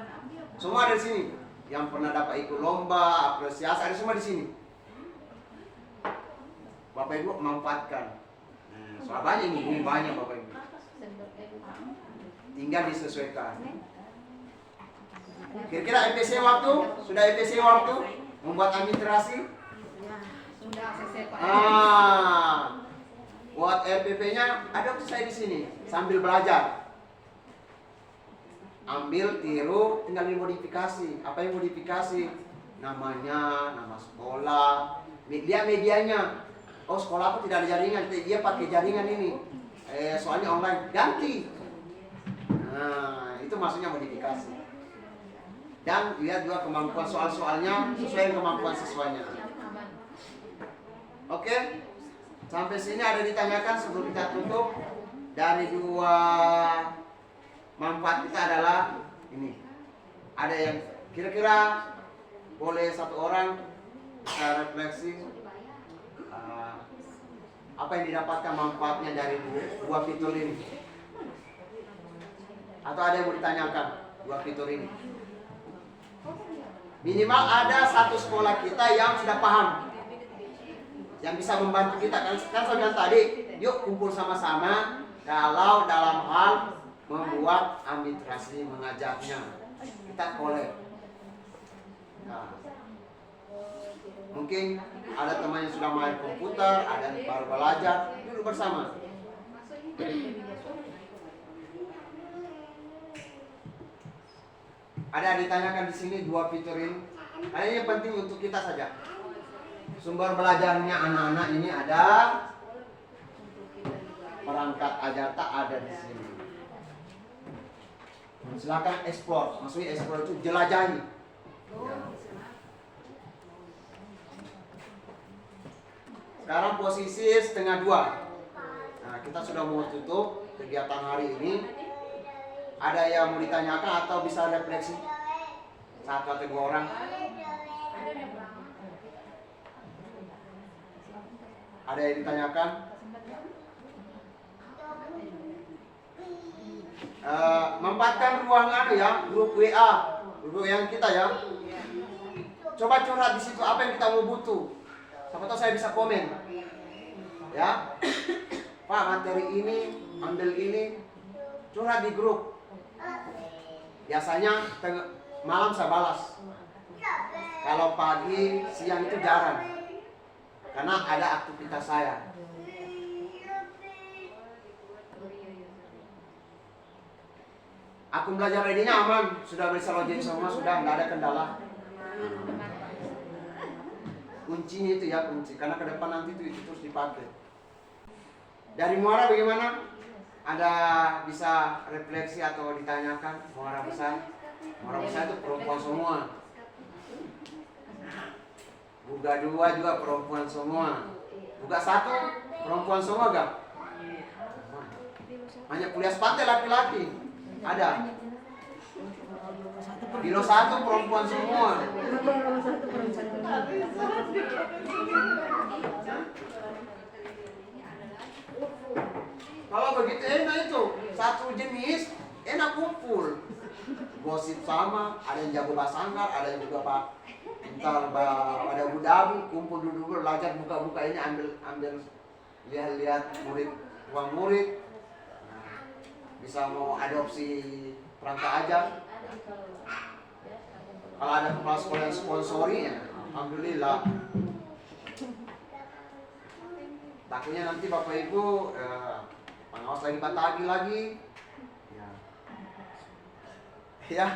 Semua ada di sini. Yang pernah dapat ikut lomba, apresiasi ada semua di sini. Bapak Ibu manfaatkan. Soal banyak ini banyak Bapak Ibu. Tinggal disesuaikan. Kira-kira EPC waktu? Sudah EPC waktu? Membuat administrasi? Ya, sudah selesai Pak. Buat RPP-nya ada saya di sini sambil belajar. Ambil, tiru, tinggal dimodifikasi. Apa yang modifikasi? Namanya, nama sekolah, lihat medianya. Oh sekolah aku tidak ada jaringan, dia pakai jaringan ini. Soalnya online, ganti. Nah, itu maksudnya modifikasi. Dan lihat juga kemampuan soal-soalnya sesuai dengan kemampuan siswanya. Oke, sampai sini ada ditanyakan sebelum kita tutup. Dari 2 manfaat kita adalah ini. Ada yang kira-kira boleh 1 orang kita refleksi apa yang didapatkan manfaatnya dari 2 fitur ini. Atau ada yang mau ditanyakan 2 fitur ini. Minimal ada 1 sekolah kita yang sudah paham, yang bisa membantu kita. Kan saya bilang tadi, yuk kumpul sama-sama kalau dalam hal membuat administrasi mengajarnya. Kita kolek. Nah, mungkin ada teman yang sudah main komputer, ada yang baru belajar, duduk bersama. Ada yang ditanyakan di sini 2 fitur ini. Nah, ini penting untuk kita saja. Sumber belajarnya anak-anak ini ada, perangkat ajarta ada di sini. Silakan explore. Maksudnya explore itu jelajahi. Ya. Sekarang posisi 1:30. Nah, kita sudah mau tutup kegiatan hari ini. Ada yang mau ditanyakan atau bisa refleksi? 1 atau 2 orang? Ada yang ditanyakan? Manfaatkan ruangan ya, grup WA, grup yang kita ya. Coba curhat di situ apa yang kita mau butuh. Siapa tahu saya bisa komen. Ya. Pak, materi ini, ambil ini, curhat di grup. Biasanya malam saya balas. Kalau pagi, siang itu jarang. Karena ada aktivitas saya. Akun belajar ID-nya aman, sudah bisa login semua, sudah nggak ada kendala. Kuncinya itu ya kunci, karena ke depan nanti itu terus dipakai. Dari Muara bagaimana? ada bisa refleksi atau ditanyakan muara besar? Muara besar itu perempuan semua. Buga 2 juga perempuan semua. Buga 1 perempuan semua gak? Hanya kuliah pantai laki-laki. Ada. Bilo 1 perempuan semua. Kalau begitu enak itu, satu jenis enak kumpul. Gosip sama, ada yang jago bahasa Sanggar, ada yang juga pak entar pada Abu kumpul dulu belajar buka-buka ini ambil lihat-lihat ruang murid. Nah, bisa mau adopsi perangkat aja. Kalau ada kepala sekolah yang sponsori ya, alhamdulillah. Takutnya nanti Bapak Ibu pengawas lagi patagi lagi. Ya.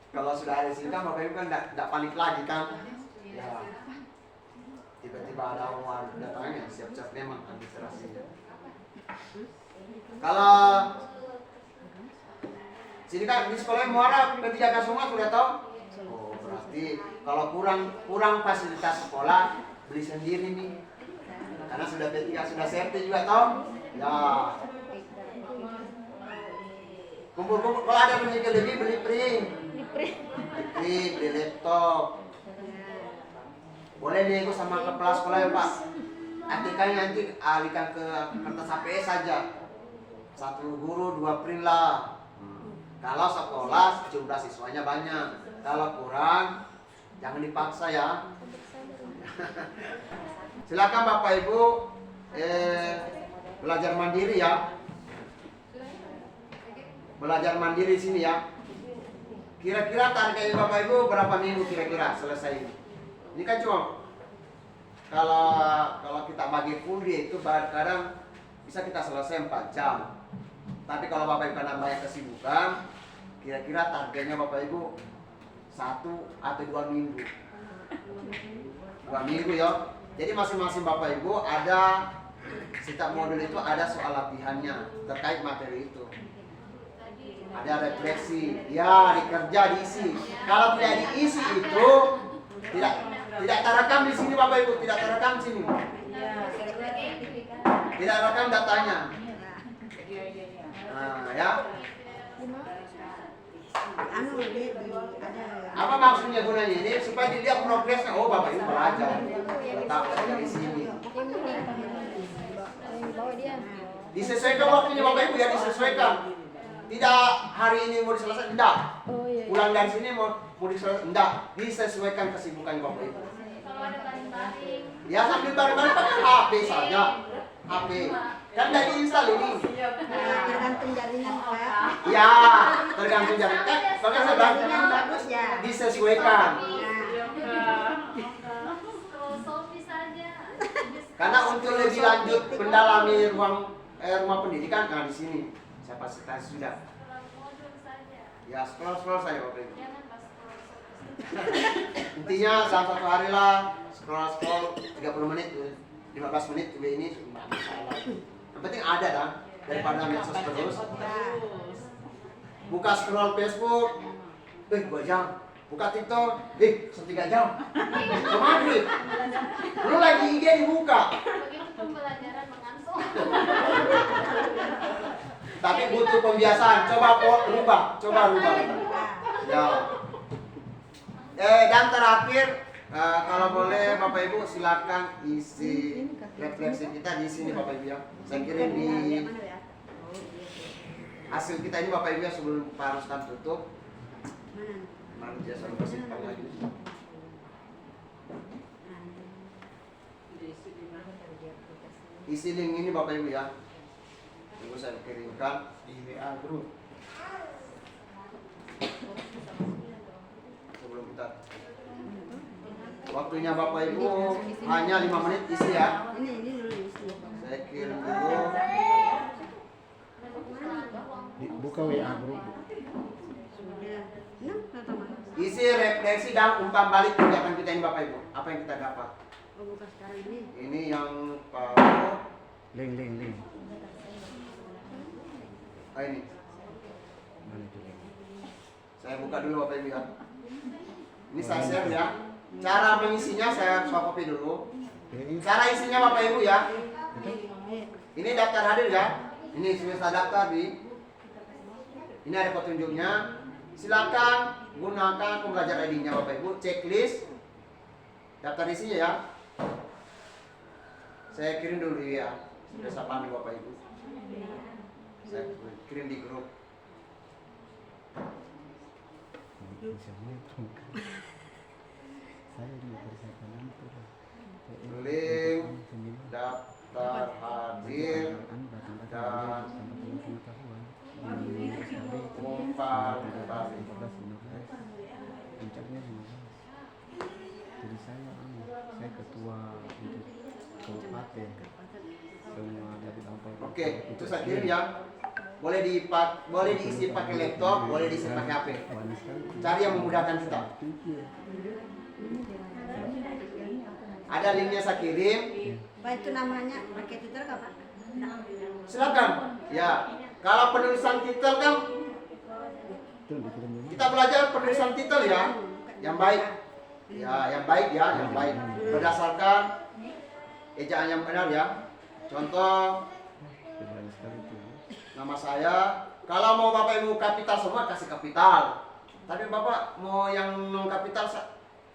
Kalau sudah ada sidang Bapak Ibu kan tidak panik lagi kan? Ya. Tiba-tiba ada orang datangnya siap-siap memang administrasinya. Kalau sini kan di sekolah Muara P3K semua sudah tahu? Oh, berarti kalau kurang fasilitas sekolah beli sendiri nih. Karena sudah P3 sudah serti juga tahu? Ya. Kumpul-kumpul kalau ada rezeki lebih beli print. Beli laptop. Boleh nih ikut sama kepala sekolah ya Pak. ATK-nya nanti alihkan ke kertas HPS saja. 1 guru 2 print lah. Kalau sekolah jumlah siswanya banyak. Kalau kurang jangan dipaksa ya. Silakan Bapak Ibu belajar mandiri ya. Belajar mandiri di sini ya. Kira-kira targetnya Bapak Ibu berapa minggu kira-kira selesai ini? Ini kan cuma kalau kita bagi full day itu kadang bisa kita selesai 4 jam. Tapi kalau Bapak Ibu karena banyak kesibukan, kira-kira targetnya Bapak Ibu 1 atau 2 minggu. 2 minggu ya. Jadi masing-masing Bapak Ibu ada setiap modul itu ada soal latihannya terkait materi itu. Ada refleksi, ya dikerja diisi. Kalau tidak diisi itu tidak terekam di sini Bapak Ibu, tidak terekam di sini. Tidak terekam datanya. Nah, ya. Apa maksudnya gunanya ini? Supaya dilihat progresnya. Oh, Bapak Ibu belajar. Tetap di sini. Disesuaikan waktunya Bapak Ibu ya, disesuaikan. Tidak hari ini mau diselesaikan, enggak. Pulang dari sini mau diselesaikan, enggak. Disesuaikan kesibukan Bapak Ibu. Kalau ada baring-baring. Ya sambil baring-baring pakai HP saja. HP. Kan dari install ini. Tergantung jaringan Pak. Ya, tergantung jaringan. Kan pakai saya Jaringan bagus ya. disesuaikan. Kalau Sofi saja. Karena untuk lebih lanjut mendalami rumah pendidikan, nah di sini saya fasilitasi sudah. Kalau modul saja. Ya scroll saya Bapak Ibu. Jangan pas scroll. Intinya dalam 1 hari lah scroll 30 menit, 15 menit juga ini nggak masalah. Yang penting ada dah daripada medsos terus. Buka scroll Facebook, 2 jam. Buka TikTok, 3 jam. Kemarin, lu lagi IG dibuka. Begitu pembelajaran mengantuk. Tapi butuh pembiasaan. Coba rubah. Ya. Dan terakhir, kalau boleh Bapak Ibu silakan isi refleksi kita di sini Bapak Ibu ya. Saya kirim di hasil kita ini Bapak Ibu ya sebelum Pak Rustam tutup. Nanti dia selalu bersihkan lagi. Isi link ini Bapak Ibu ya. Tunggu saya kirimkan di WA group. Sebelum kita waktunya Bapak Ibu hanya 5 menit isi ya. Ini dulu isi. Saya kirim dulu. Buka WA group. Sudah. Nah, kata Mas. Isi refleksi dan umpan balik kegiatan kita ini Bapak Ibu. Apa yang kita dapat? Oh, bukan sekarang ini. Ini yang PAUD. Link. Ah, ini. Mana itu link? Saya buka dulu Bapak Ibu ya. Ini saya share ya. Cara mengisinya saya copy dulu. Cara isinya Bapak Ibu ya. Ini daftar hadir ya. Ini semesta daftar di. Ini ada petunjuknya. Silakan gunakan pembelajaran ID-nya Bapak Ibu. Checklist. Daftar isinya ya. Saya kirim dulu ya. Sudah saya panggil Bapak Ibu. Saya kirim di grup. Link daftar hadir dan umpan kembali. Puncaknya 15. Jadi saya ketua untuk kabupaten. Semua dari sampai. Oke, itu saya kirim ya. Boleh diisi pakai laptop, boleh diisi pakai HP. Cari yang memudahkan kita. Ada linknya saya kirim. Apa itu namanya? Pakai titel nggak Pak? Silakan. Ya, kalau penulisan titel kan kita belajar penulisan titel ya, yang baik. Ya, yang baik ya, yang baik. Berdasarkan ejaan yang benar ya. Contoh nama saya. Kalau mau Bapak Ibu kapital semua kasih kapital. Tapi Bapak mau yang non kapital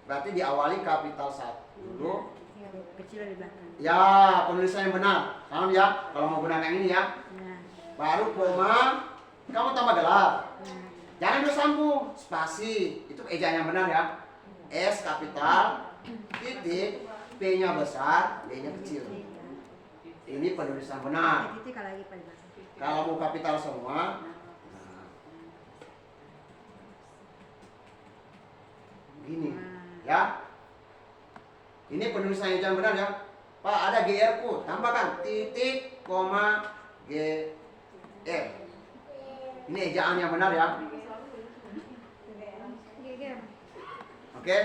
berarti diawali kapital 1 dulu. Kecil di belakang. Ya, penulisan yang benar. Paham ya? Kalau mau gunakan yang ini ya. Nah, Baru koma, kamu tambah gelar. Jangan bersambung, spasi. Itu ejaan yang benar ya. S kapital, titik, P-nya besar, D-nya kecil. Ini penulisan benar. titik kalau lagi pada belakang. Kalau mau kapital semua, gini, ya. Ini penulisan ejaan benar ya. Pak, ada GR ku, tambahkan titik, koma, GR. Ini ejaan yang benar ya. Oke.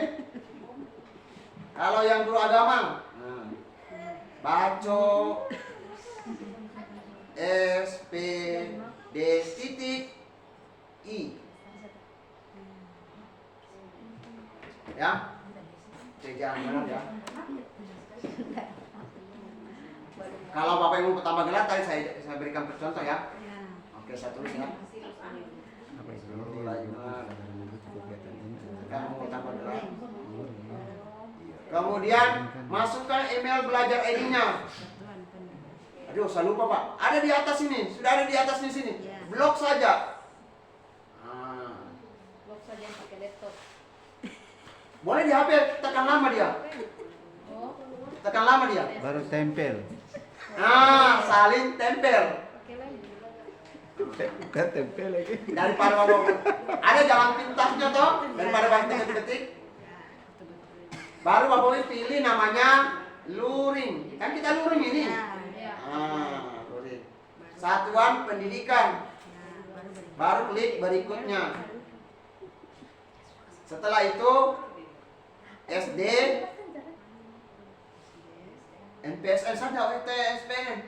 Kalau yang guru agama, baco S P D titik I. Ya. Ejaan benar ya. Kalau Bapak Ibu tambah gelar tadi saya berikan contoh ya. Oke, saya tulis ya. Apa itu? Kamu tambah gelar. Kemudian masukkan email belajar ID-nya. Aduh, saya lupa Pak. Ada di atas ini, sudah ada di atas di sini. Blok saja. Blok saja pakai laptop. Boleh di HP, tekan lama dia. Tekan lama dia. Baru tempel. Salin tempel. Pakai lagi. Bukan tempel lagi. Daripada ada jalan pintasnya toh, daripada banyak ketik-ketik. Baru Bapak Ibu pilih namanya luring. Kan kita luring ini. Luring. Satuan pendidikan. Baru klik berikutnya. Setelah itu SD, NPSN saja, SPN.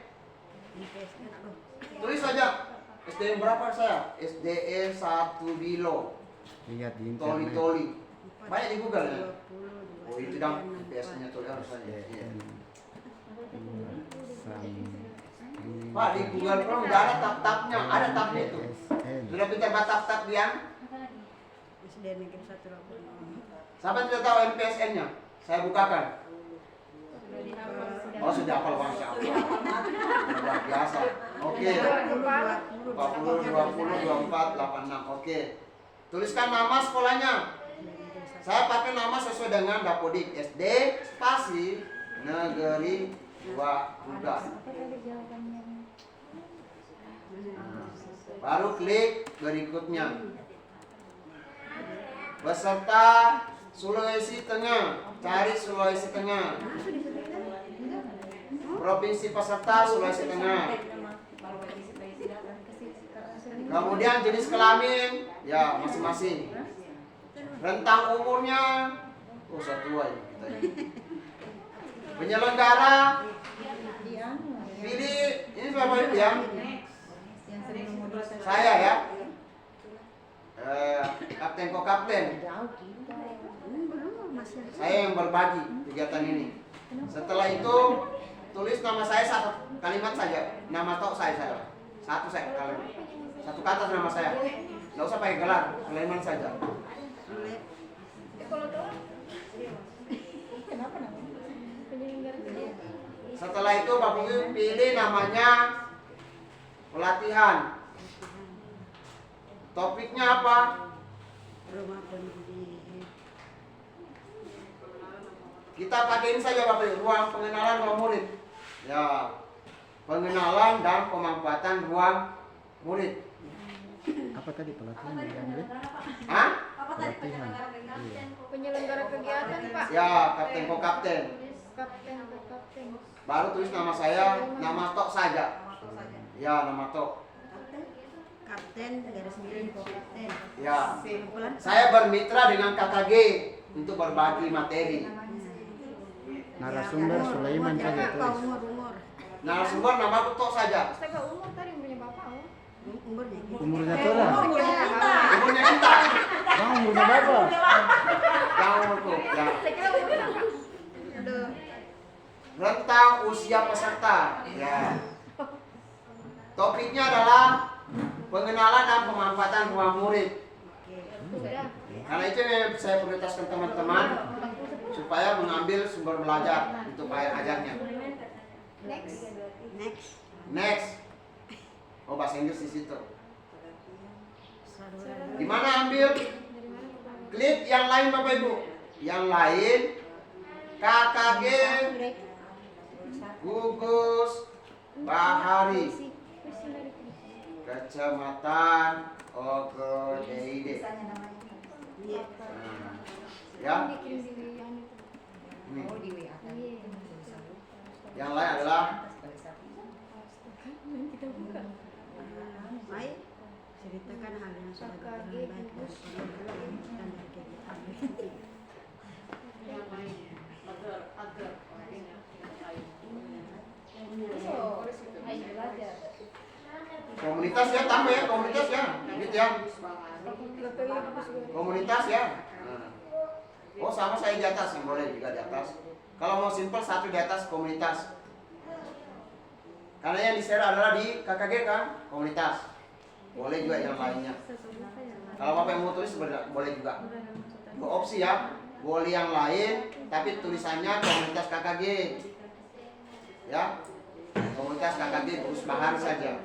Tulis saja. SDN berapa saya? SDN 1 Bilo. Lihat di internet. Toli-toli. Banyak di Google ya. Oh itu dong NPSN-nya tuh harus saja. Iya. Pak di Google Chrome udah ada tab-tabnya, ada tabnya itu. Sudah pintar baca tab-tab dia? SD Negeri 1 Siapa tidak tahu NPSN-nya? Saya bukakan. Oh sudah hafal Masya Allah. Luar biasa. Oke. 40, 20, 24, 86. Oke. Tuliskan nama sekolahnya. Saya pakai nama sesuai dengan Dapodik. SD spasi Negeri 2 Tugas. Baru klik berikutnya. Beserta Sulawesi Tengah. Cari Sulawesi Tengah. Provinsi peserta Sulawesi Tengah. Kemudian jenis kelamin, ya masing-masing. Rentang umurnya, saya tua ini kita ini. Penyelenggara pilih ini siapa itu ya? Saya ya. Kapten kok kapten. Belum masih. Saya yang berbagi kegiatan ini. Setelah itu tulis nama saya satu kalimat saja. Nama tok saya. Satu kalimat. Satu kata nama saya. Nggak usah pakai gelar, kalimat saja. Setelah itu Bapak Ibu pilih namanya pelatihan. Topiknya apa? Rumah pendidik. Kita pakein saja Bapak Ibu, ruang pengenalan ruang murid. Ya, pengenalan dan pemanfaatan ruang murid. Apa tadi pelatihan yang diambil? Hah? Pelatihan. Iya. Penyelenggara kegiatan, Pak. Ya, kapten kok kapten. Kapten, kapten. Baru tulis nama saya, nama tok saja. Ya, nama tok. Kapten garis miring kapten. Ya. Kumpulan. Saya bermitra dengan KKG untuk berbagi materi. Narasumber Sulaiman saja Apa tulis. umur? Narasumber nama tok saja. Astaga, umur tadi punya Bapak, oh. Umurnya. Umurnya orang. Umurnya kita. Bang, umurnya berapa? Yang umurku. Ya. Saya kira umur Kakak. Aduh. Rentang usia peserta. Ya. Topiknya adalah pengenalan dan pemanfaatan ruang murid. Sudah. Karena itu yang saya prioritaskan teman-teman supaya mengambil sumber belajar untuk ajarnya. Next. Next. Oh, bahasa Inggris di situ. Di mana ambil? Klik yang lain Bapak Ibu. Yang lain KKG Gugus Bahari Kecamatan OGDID. Ya. Ini. Yang lain adalah Baik. Ceritakan hal yang sudah berjalan baik dan dari kegiatan. komunitas ya, tambah ya komunitas ya, gitu ya. Komunitas ya. Oh, sama saya di atas, yang boleh juga di atas. Kalau mau simple satu di atas komunitas. Karena yang di share adalah di KKG kan, komunitas. Boleh juga yang lainnya. Kalau Bapak yang mau tulis boleh juga. Dua opsi ya, boleh yang lain, tapi tulisannya komunitas KKG. Ya, komunitas KKG Gugus Bahari saja.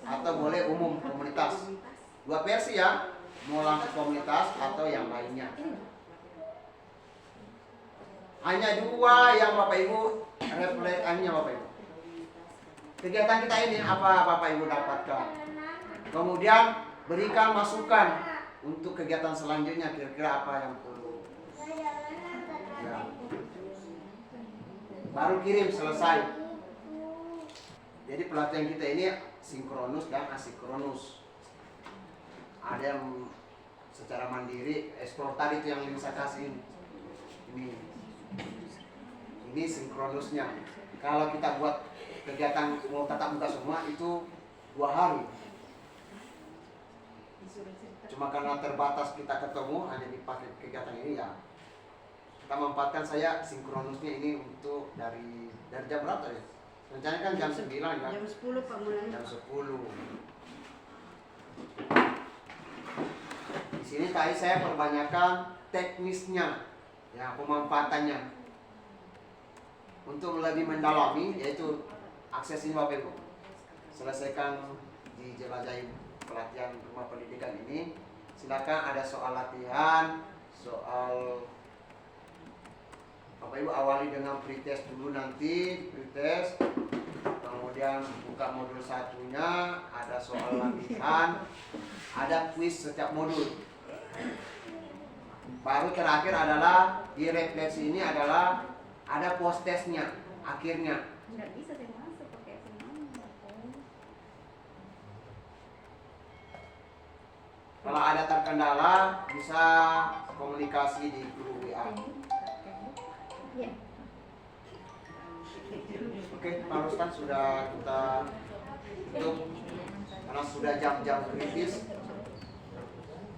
Atau boleh umum komunitas. Dua versi ya, mau langsung komunitas atau yang lainnya. Hanya dua yang Bapak Ibu referensinya Bapak Ibu. Kegiatan kita ini apa Bapak Ibu dapatkan? Kemudian berikan masukan untuk kegiatan selanjutnya, kira-kira apa yang perlu. Ya. Baru kirim selesai. Jadi pelatihan kita ini sinkronus dan asinkronus. Ada yang secara mandiri, explore tadi itu yang saya kasih ini sinkronusnya. Kalau kita buat kegiatan mau tatap muka semua itu 2 hari. Cuma karena terbatas kita ketemu hanya dipakai kegiatan ini ya. Kita manfaatkan saya sinkronusnya ini untuk dari jam berapa tadi? Rencananya kan jam 9 kan? Jam 10 Pak mulai. Jam 10. Di sini tadi saya perbanyakan teknisnya, ya pemanfaatannya. Untuk lebih mendalami yaitu akses ini Bapak Ibu. Selesaikan dijelajahi pelatihan rumah pendidikan ini. Silakan ada soal latihan, soal Bapak Ibu awali dengan pretest dulu nanti, pretest. Kemudian buka modul satunya, ada soal latihan, ada kuis setiap modul. Baru terakhir adalah di refleksi ini adalah ada post testnya akhirnya. Nggak bisa saya masuk pakai semuanya. Kalau ada terkendala bisa komunikasi di grup WA. Ya. Oke, Pak Rustan sudah kita tutup karena sudah jam-jam kritis.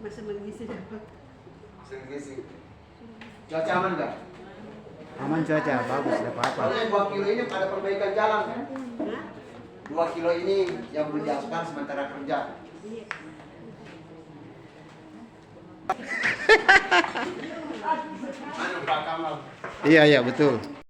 Masih mengisi dapat. Mengisi. Cuaca aman nggak? Aman cuaca, bagus, tidak apa-apa. Kalau yang 2 kilo ini ada perbaikan jalan kan? Hah? 2 kilo ini yang belum diaspal sementara kerja. Iya. Anu Pak Kamal. Iya, iya, betul.